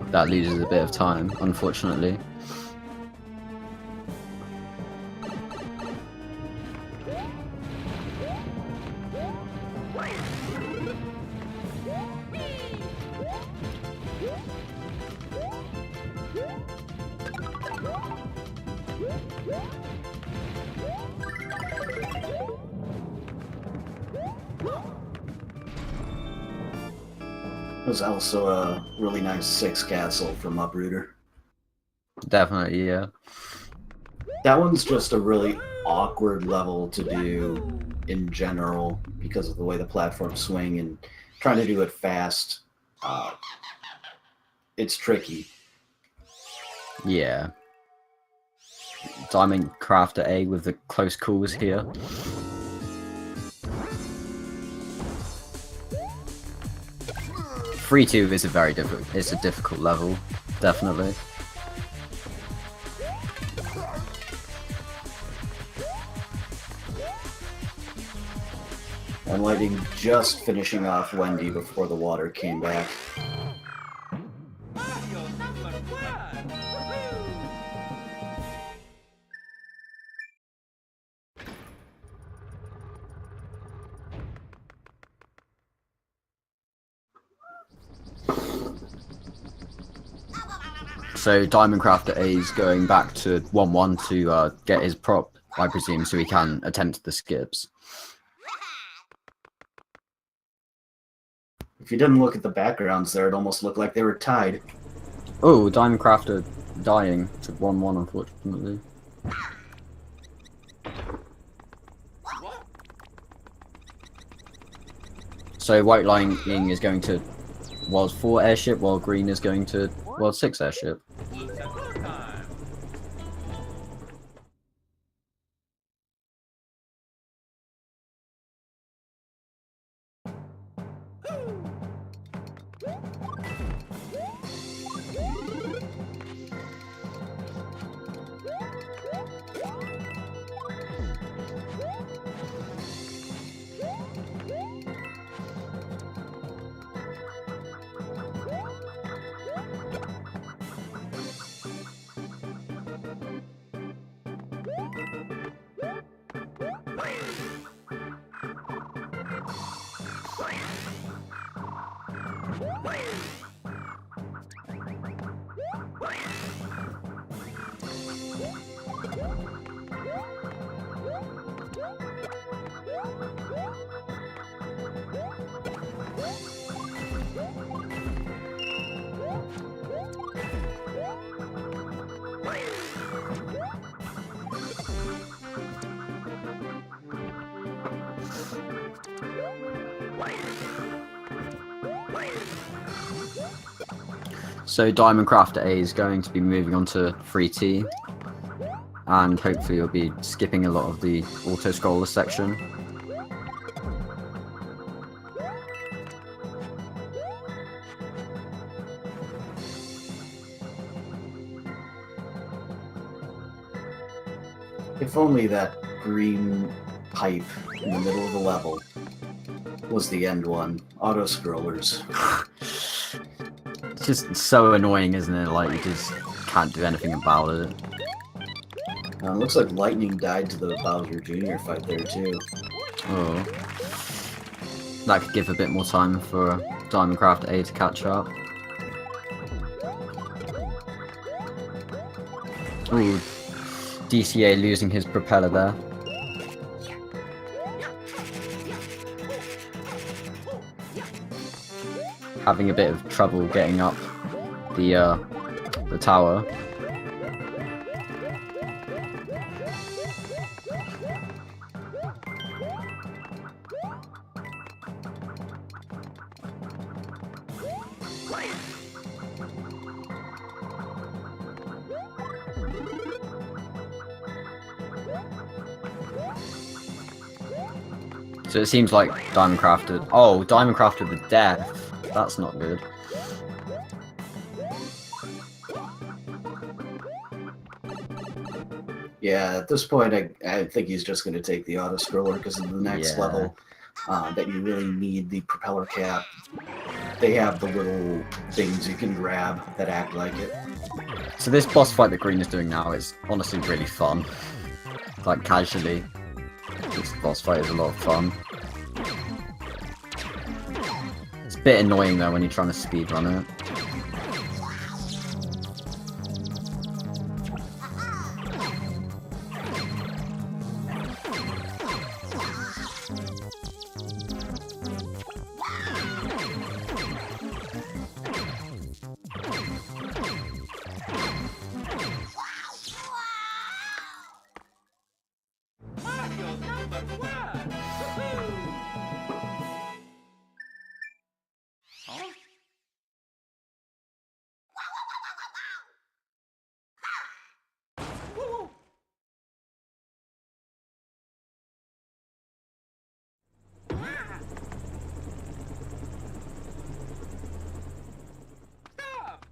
that loses a bit of time, unfortunately. It was also a really nice 6 castle from Uprooter. Definitely, yeah. That one's just a really awkward level to do in general because of the way the platforms swing and trying to do it fast. It's tricky. Yeah. Diamond Crafter A with the close calls here. Free 2 is a very difficult. It's a difficult level, definitely. And Lighting just finishing off Wendy before the water came back. Mario number 1. Woohoo. So Diamond Crafter A is going back to 1-1 to get his prop, I presume, so he can attempt the skips. If you didn't look at the backgrounds there, it almost looked like they were tied. Oh, Diamond Crafter dying to 1-1, unfortunately. So White Lightning is going to World 4 airship, while Green is going to World 6 airship. Dephord time. So Diamond Crafter A is going to be moving on to 3T. and hopefully you'll be skipping a lot of the auto-scroller section. If only that green pipe in the middle of the level was the end one. Auto-scrollers. It's just so annoying, isn't it? Like, you just can't do anything about it. Looks like lightning died to the Bowser Jr. fight there, too. Oh. That could give a bit more time for Diamondcraft A to catch up. Ooh. DCA losing his propeller there. Having a bit of trouble getting up the tower. So it seems like Diamondcrafted. Oh, Diamondcrafted with death. That's not good. Yeah, at this point, I think he's just going to take the auto-scroller because in the next level that you really need the propeller cap. They have the little things you can grab that act like it. So this boss fight that Green is doing now is honestly really fun. Like, casually. This boss fight is a lot of fun. It's a bit annoying though when you're trying to speedrun it. Mario #1. Woohoo! Huh? Woo! Stop!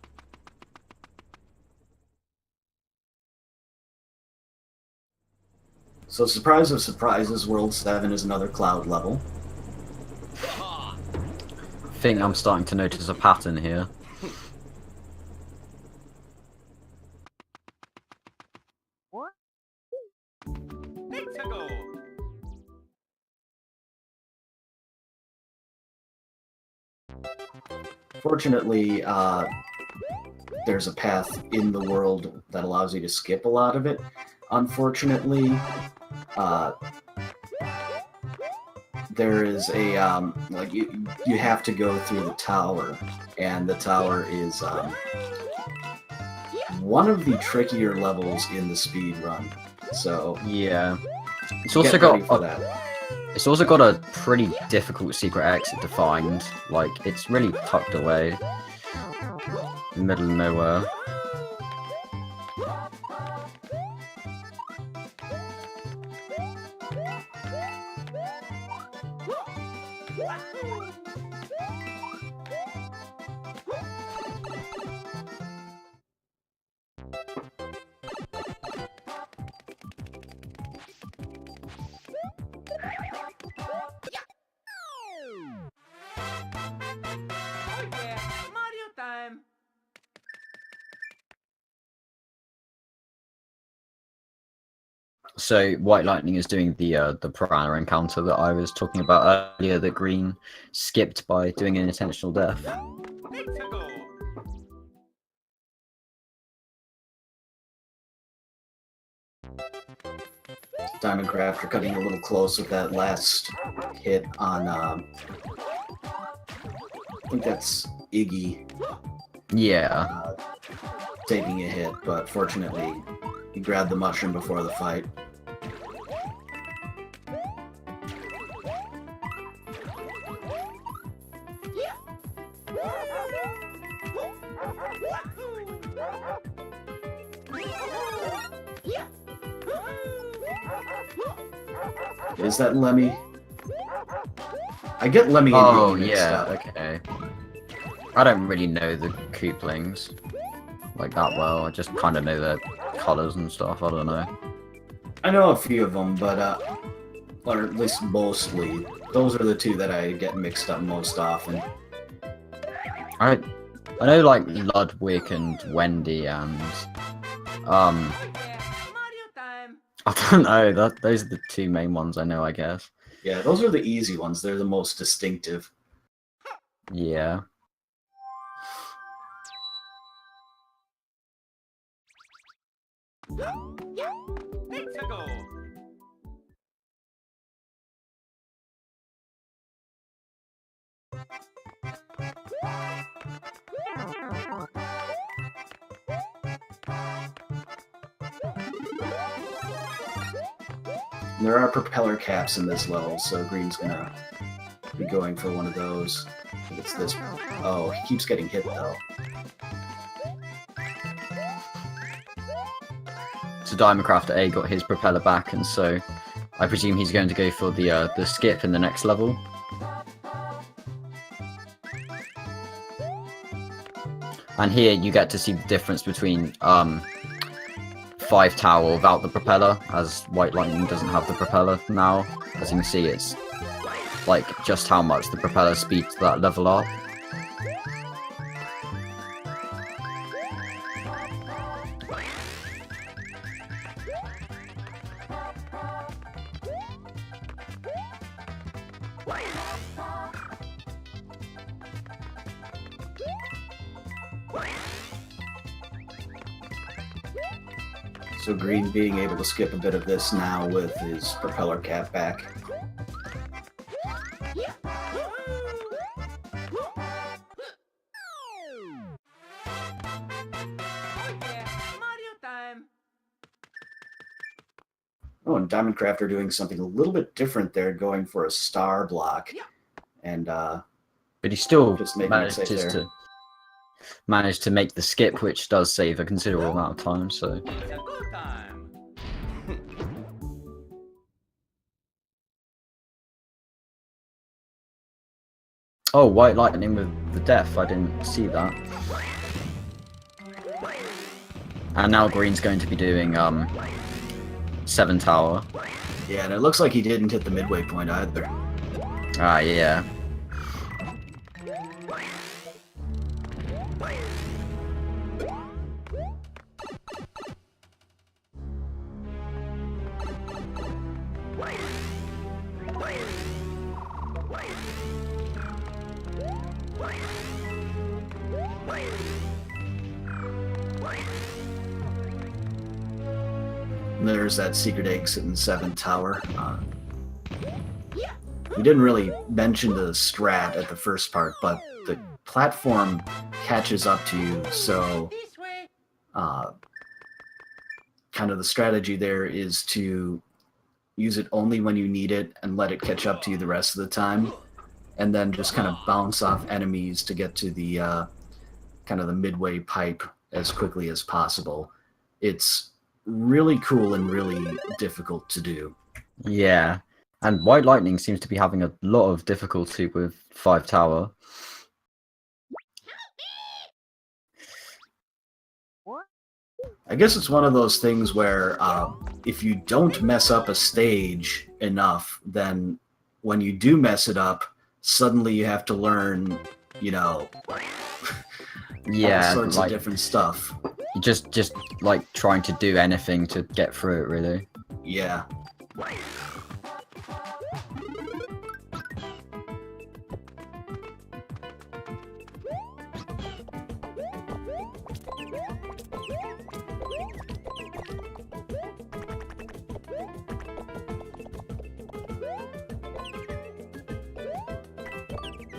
So, surprise of surprises, World 7 is another cloud level. I think I'm starting to notice a pattern here. Let's go! Fortunately, there's a path in the world that allows you to skip a lot of it. Unfortunately, there is a like you have to go through the tower, and the tower is one of the trickier levels in the speed run. So Yeah. It's get also ready got for a, that. it's also got a pretty difficult secret exit to find. Like, it's really tucked away in the middle of nowhere. Oh yeah, Mario time! So White Lightning is doing the piranha encounter that I was talking about earlier that Green skipped by doing an intentional death. Let's go! Diamondcraft are cutting a little close with that last hit on. I think that's Iggy Yeah. taking a hit, but fortunately, he grabbed the mushroom before the fight. Is that Lemmy? I get Lemmy and Oh, Iggy mixed yeah, up. okay. I don't really know the Kooplings like that well. I just kind of know their colors and stuff. I don't know. I know a few of them, but or at least mostly. Those are the two that I get mixed up most often. I know like Ludwig and Wendy and Oh yeah, Mario time. I don't know. Those are the two main ones I know, I guess. Yeah, those are the easy ones. They're the most distinctive. Yeah. Let's go. There are propeller caps in this level, so Green's gonna be going for one of those. I think it's this. Oh, he keeps getting hit though. So Diamondcraft A got his propeller back, and so I presume he's going to go for the skip in the next level. And here you get to see the difference between 5 Tower without the propeller, as White Lightning doesn't have the propeller now. As you can see, it's like just how much the propeller speeds that level up. So Green being able to skip a bit of this now with his propeller cap back. Oh yeah, Mario time. Oh, and Diamondcraft are doing something a little bit different there, going for a star block. And But he still Just making it safe managed to make the skip, which does save a considerable amount of time. So It's a go time. oh, White Lightning with the Def. I didn't see that. And now Green's going to be doing 7 Tower. yeah, and it looks like he didn't hit the midway point either. Ah, yeah. There's that secret exit in 7 Tower. We didn't really mention the strat at the first part, but the platform catches up to you, so This way. kind of the strategy there is to use it only when you need it and let it catch up to you the rest of the time, and then just kind of bounce off enemies to get to the kind of the midway pipe as quickly as possible. It's really cool and really difficult to do. Yeah. And White Lightning seems to be having a lot of difficulty with 5 Tower. I guess it's one of those things where if you don't mess up a stage enough, then when you do mess it up, suddenly you have to learn, you know, Yeah, all sorts like of different stuff. just like trying to do anything to get through it, really. Yeah.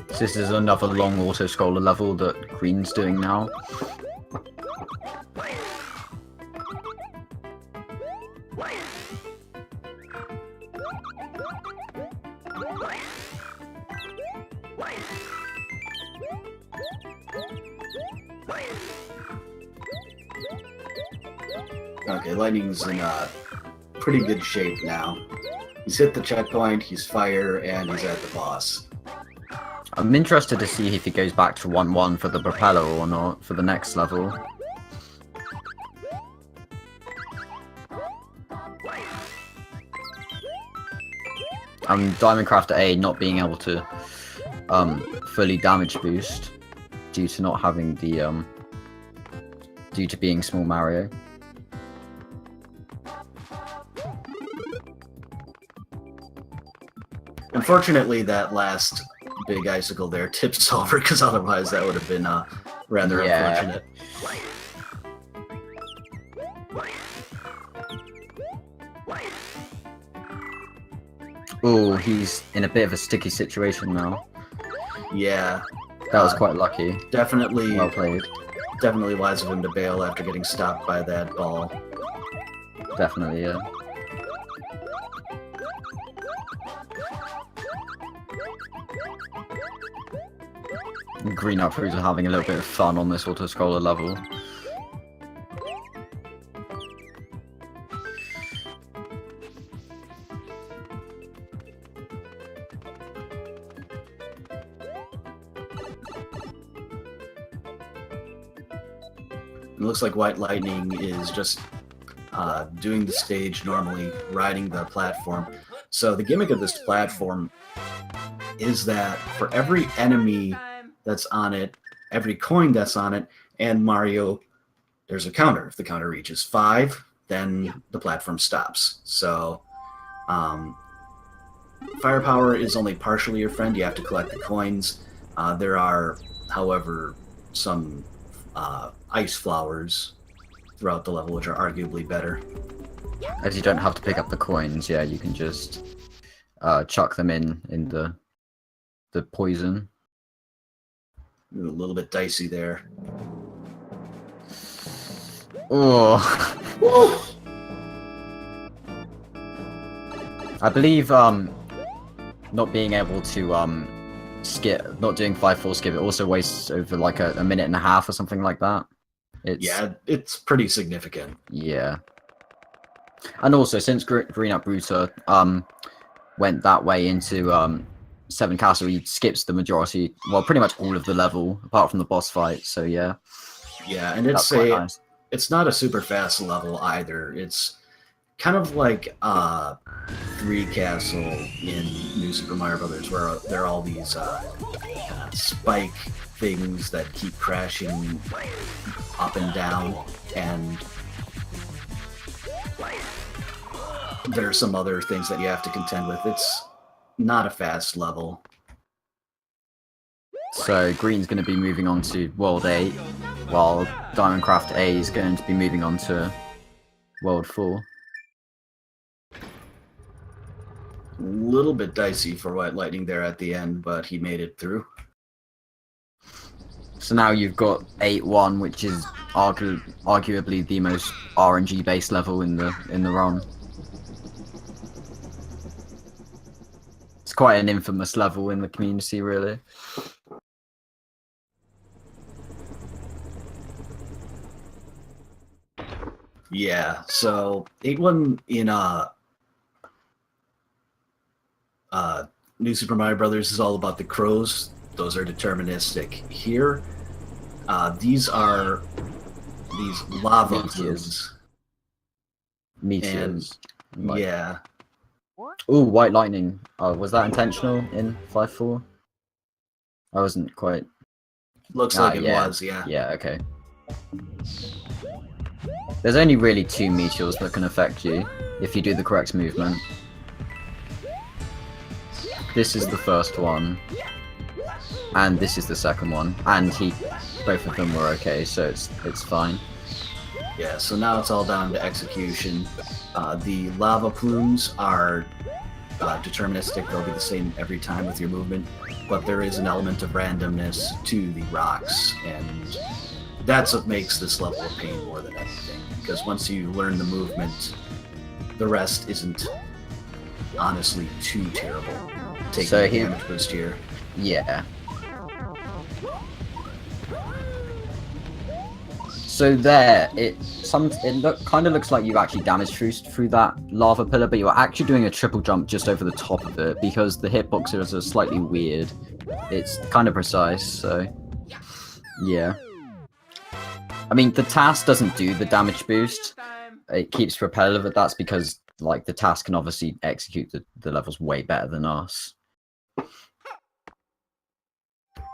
So this is another long auto-scroller level that Green's doing now. Okay, Lightning's in pretty good shape now. He's hit the checkpoint, he's fire, and he's at the boss. I'm interested to see if he goes back to 1-1 for the propeller or not for the next level. Diamondcraft A not being able to fully damage boost due to not having the due to being small Mario. Unfortunately, that big icicle there tips over, because otherwise that would have been rather unfortunate. Oh, he's in a bit of a sticky situation now. Yeah. That was quite lucky. Definitely well played. Definitely wise of him to bail after getting stopped by that ball. Definitely, yeah. Green Uproos are having a little bit of fun on this auto-scroller level. It looks like White Lightning is just doing the stage normally, riding the platform. So the gimmick of this platform is that for every enemy that's on it, every coin that's on it, and Mario, there's a counter. If the counter reaches 5, then the platform stops. So firepower is only partially your friend. You have to collect the coins. There are, however, some ice flowers throughout the level, which are arguably better. As you don't have to pick up the coins, yeah, you can just chuck them in the poison. A little bit dicey there. Oh. I believe not being able to skip, not doing 5-4 skip, it also wastes over like a minute and a half or something like that. Yeah, it's pretty significant. Yeah. And also, since Green Uprooter went that way into 7 Castle, he skips the majority, well, pretty much all of the level, apart from the boss fight, so yeah. Yeah, and it's nice. It's not a super fast level either. It's kind of like 3 Castle in New Super Mario Brothers, where there are all these spike things that keep crashing up and down, and there are some other things that you have to contend with. It's not a fast level. So Green's going to be moving on to World 8, while Diamondcraft A is going to be moving on to World 4. A little bit dicey for White Lightning there at the end, but he made it through. So now you've got 8-1, which is arguably the most RNG-based level in the ROM. It's quite an infamous level in the community, really. Yeah, so 8-1 in New Super Mario Brothers is all about the crows. Those are deterministic. Here, these are these lava plumes. Meteors. Yeah. Ooh, White Lightning. Was that intentional in 5-4? I wasn't quite... Looks like it was, yeah. Yeah, okay. There's only really 2 meteors that can affect you if you do the correct movement. This is the first one, and this is the second one, and both of them were okay, so it's fine. Yeah, so now it's all down to execution. The lava plumes are deterministic. They'll be the same every time with your movement, but there is an element of randomness to the rocks, and that's what makes this level a pain more than anything, because once you learn the movement, the rest isn't honestly too terrible. Taking a damage boost here. Yeah. So there, it kind of looks like you actually damaged through that lava pillar, but you're actually doing a triple jump just over the top of it because the hitboxes are slightly weird. It's kind of precise, so yeah. I mean, the task doesn't do the damage boost. It keeps propeller, but that's because like the task can obviously execute the levels way better than us.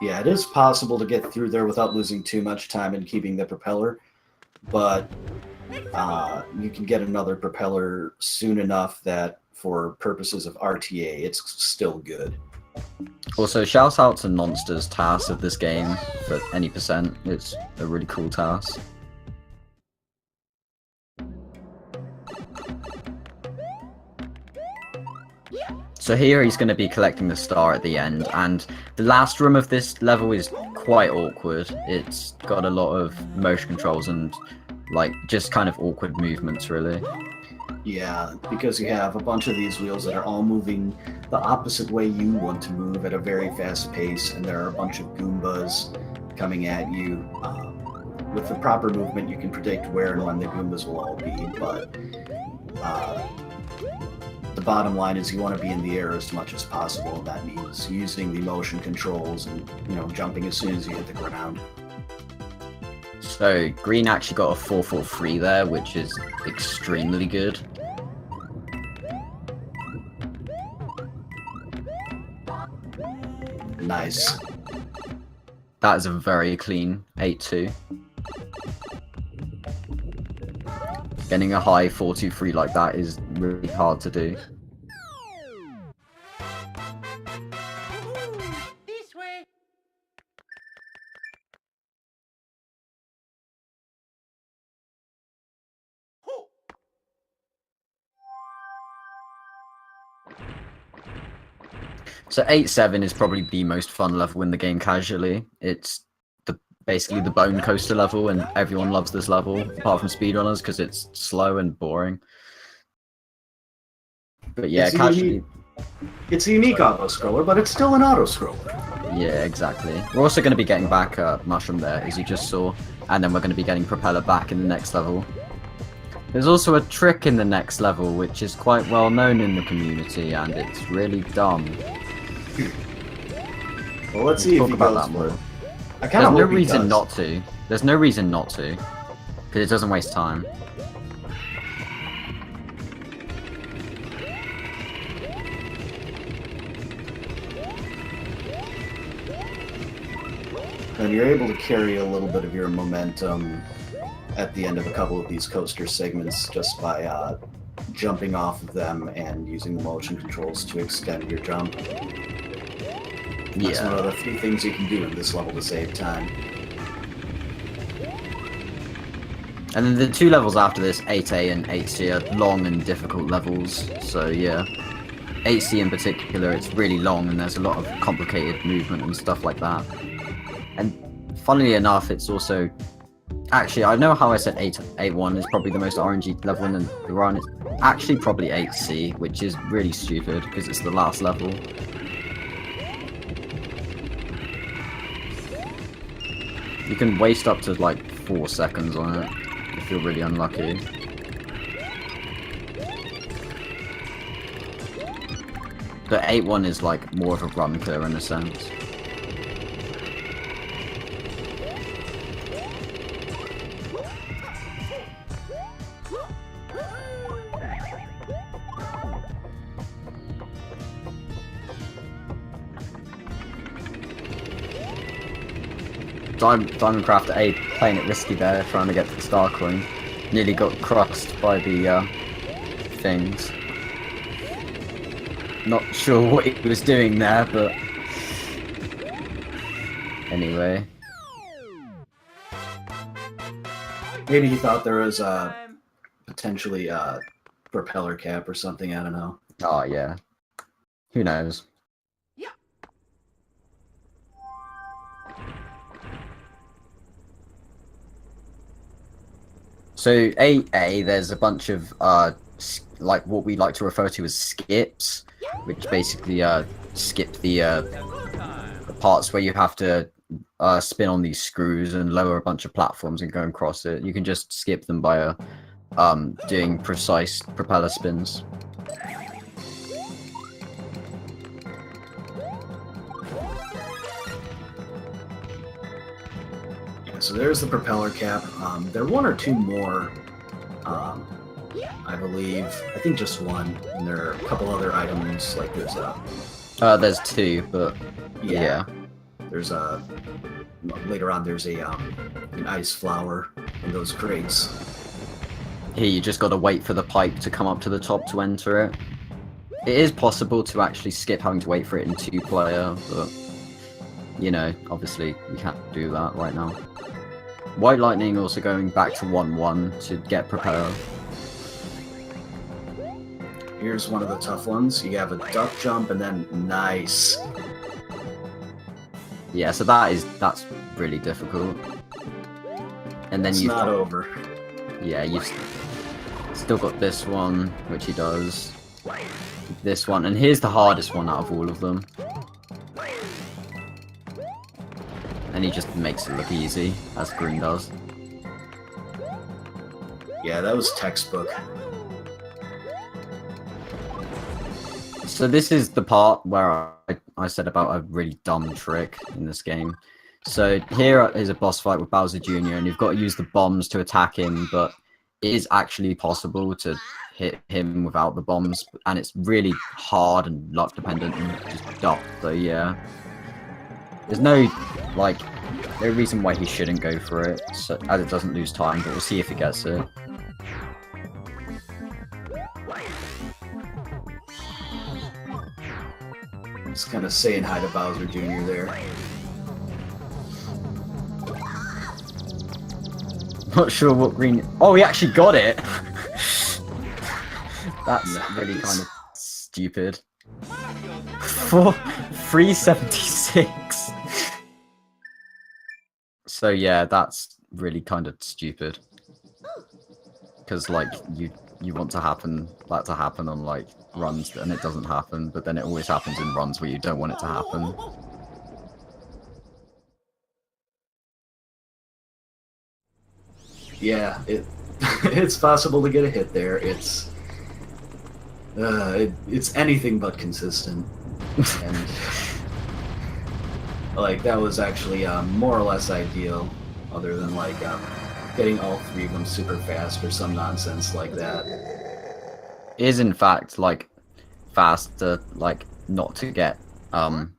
Yeah, it is possible to get through there without losing too much time and keeping the propeller, but you can get another propeller soon enough that for purposes of RTA, it's still good. Also, shout out to Monster's task of this game for any percent. It's a really cool task. So here he's going to be collecting the star at the end, and the last room of this level is quite awkward. It's got a lot of motion controls and like just kind of awkward movements, really. Yeah, because you have a bunch of these wheels that are all moving the opposite way you want to move at a very fast pace, and there are a bunch of Goombas coming at you. With the proper movement, you can predict where and when the Goombas will all be, but the bottom line is you want to be in the air as much as possible. That means using the motion controls and, jumping as soon as you hit the ground. So green actually got a 4-4-3 there, which is extremely good. Nice. That is a very clean 8-2. Getting a high 4-2-3 like that is really hard to do. This way. Ho. So 8-7 is probably the most fun level in the game casually. It's basically the bone coaster level, and everyone loves this level, apart from speedrunners, because it's slow and boring. But yeah, casually... It's a unique auto-scroller, but it's still an auto-scroller. Yeah, exactly. We're also going to be getting back Mushroom there, as you just saw, and then we're going to be getting Propeller back in the next level. There's also a trick in the next level, which is quite well known in the community, and it's really dumb. Well, let's see if he about goes that more. There's no reason not to. There's no reason not to, because it doesn't waste time. And you're able to carry a little bit of your momentum at the end of a couple of these coaster segments just by jumping off of them and using the motion controls to extend your jump. That's one of the few things you can do in this level to save time. And then the two levels after this, 8A and 8C, are long and difficult levels, so yeah. 8C in particular, it's really long and there's a lot of complicated movement and stuff like that. And funnily enough, it's also... Actually, I know how I said 8-1 is probably the most RNG level in the run. It's actually probably 8C, which is really stupid because it's the last level. You can waste up to like 4 seconds on it if you're really unlucky. But 8-1 is like more of a run killer in a sense. Diamondcraft A playing it risky there, trying to get the star coin. Nearly got crushed by the things. Not sure what he was doing there, but anyway. Maybe he thought there was potentially a propeller cap or something, I don't know. Oh yeah. Who knows? So 8A, there's a bunch of like what we like to refer to as skips, which basically skip the parts where you have to spin on these screws and lower a bunch of platforms and go across it. You can just skip them by doing precise propeller spins. So there's the propeller cap. There are one or two more, I believe. I think just one. And there are a couple other items, like there's two, but yeah. There's later on there's an ice flower in those crates. Here you just gotta wait for the pipe to come up to the top to enter it. It is possible to actually skip having to wait for it in 2-player, but you know, obviously we can't do that right now. White Lightning also going back to 1-1 to get propeller. Here's one of the tough ones. You have a duck jump and then nice. Yeah, so that's really difficult. And then it's you've not over. Yeah, you've still got this one, which he does. This one, and here's the hardest one out of all of them. And he just makes it look easy, as Green does. Yeah, that was textbook. So this is the part where I said about a really dumb trick in this game. So here is a boss fight with Bowser Jr. and you've got to use the bombs to attack him, but it is actually possible to hit him without the bombs, and it's really hard and luck dependent and just dumb. So yeah. There's no reason why he shouldn't go for it, so, as it doesn't lose time, but we'll see if he gets it. Just kind of saying hi to Bowser Jr. there. Not sure what Green... Oh, he actually got it! That's really kind of stupid. 376. So yeah, that's really kind of stupid. Because like you want that to happen on like runs, and it doesn't happen, but then it always happens in runs where you don't want it to happen. Yeah, it's possible to get a hit there. It's anything but consistent. And like that was actually more or less ideal, other than like getting all three of them super fast or some nonsense like that. Is in fact like faster, like not to get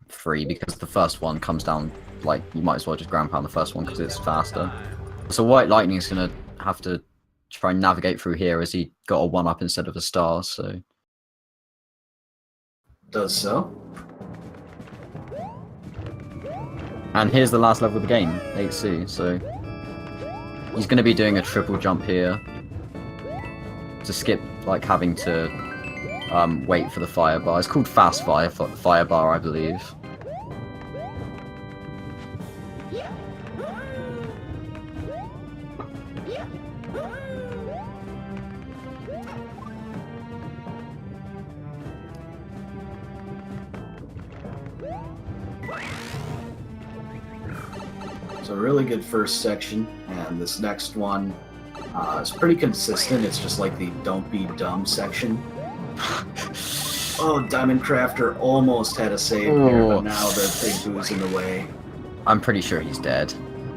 free, because the first one comes down, like you might as well just ground pound the first one because it's faster. So White Lightning's gonna have to try and navigate through here, as he got a 1-up instead of a star, so Does so. and here's the last level of the game, 8C, so he's going to be doing a triple jump here to skip like having to wait for the fire bar. It's called fast fire bar, I believe. It's a really good first section, and this next one is pretty consistent. It's just like the don't be dumb section. Oh, Diamond Crafter almost had a save here, but now the big boo's in the way. I'm pretty sure he's dead.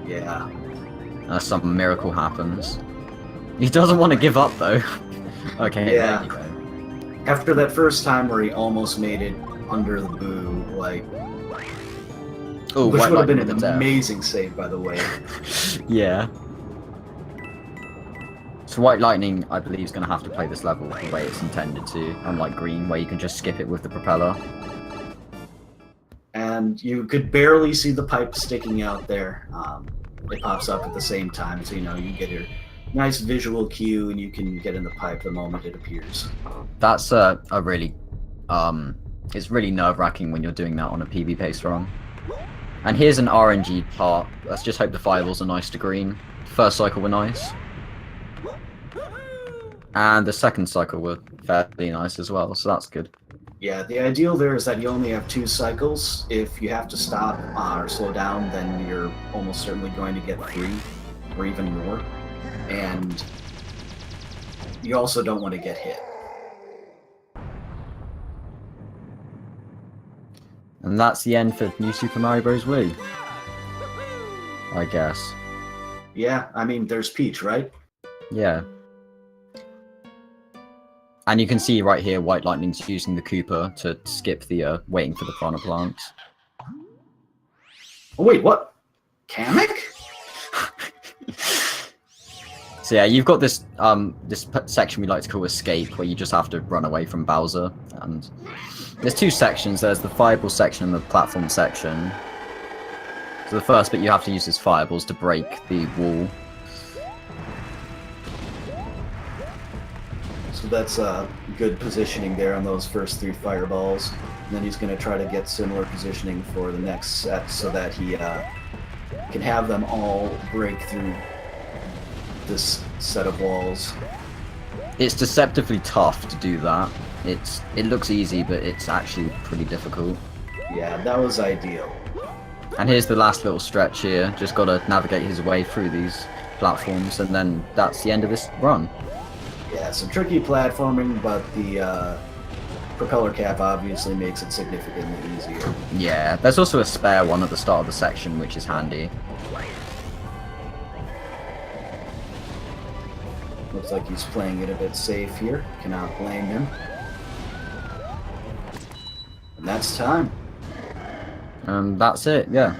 Yeah. Unless some miracle happens. He doesn't want to give up though. Okay, Yeah. there you go. After that first time where he almost made it under the boo, like, Oh, which White would have been Lightning an with the death. amazing save, by the way. Yeah. So White Lightning, I believe, is going to have to play this level the way it's intended to, unlike Green, where you can just skip it with the propeller. And you could barely see the pipe sticking out there. It pops up at the same time, so you get your nice visual cue, and you can get in the pipe the moment it appears. That's a really, it's really nerve-wracking when you're doing that on a PB-based run. And here's an RNG part. Let's just hope the fireballs are nice to Green. First cycle were nice. And the second cycle were fairly nice as well, so that's good. Yeah, the ideal there is that you only have 2 cycles. If you have to stop or slow down, then you're almost certainly going to get 3 or even more. And you also don't want to get hit. And that's the end for New Super Mario Bros. Wii, I guess. Yeah, I mean, there's Peach, right? Yeah. And you can see right here, White Lightning's using the Koopa to skip the waiting for the Piranha Plants. Oh, wait, what? Kamek? So yeah, you've got this section we like to call Escape, where you just have to run away from Bowser. And there's 2 sections. There's the fireball section and the platform section. So the first bit you have to use is fireballs to break the wall. So that's good positioning there on those first 3 fireballs. And then he's going to try to get similar positioning for the next set so that he can have them all break through this set of walls. It's deceptively tough to do that. It looks easy, but it's actually pretty difficult. Yeah, that was ideal. And here's the last little stretch here. Just got to navigate his way through these platforms, and then that's the end of this run. Yeah, some tricky platforming, but the propeller cap obviously makes it significantly easier. Yeah, there's also a spare one at the start of the section, which is handy. Looks like he's playing it a bit safe here. Cannot blame him. And that's time. That's it, yeah.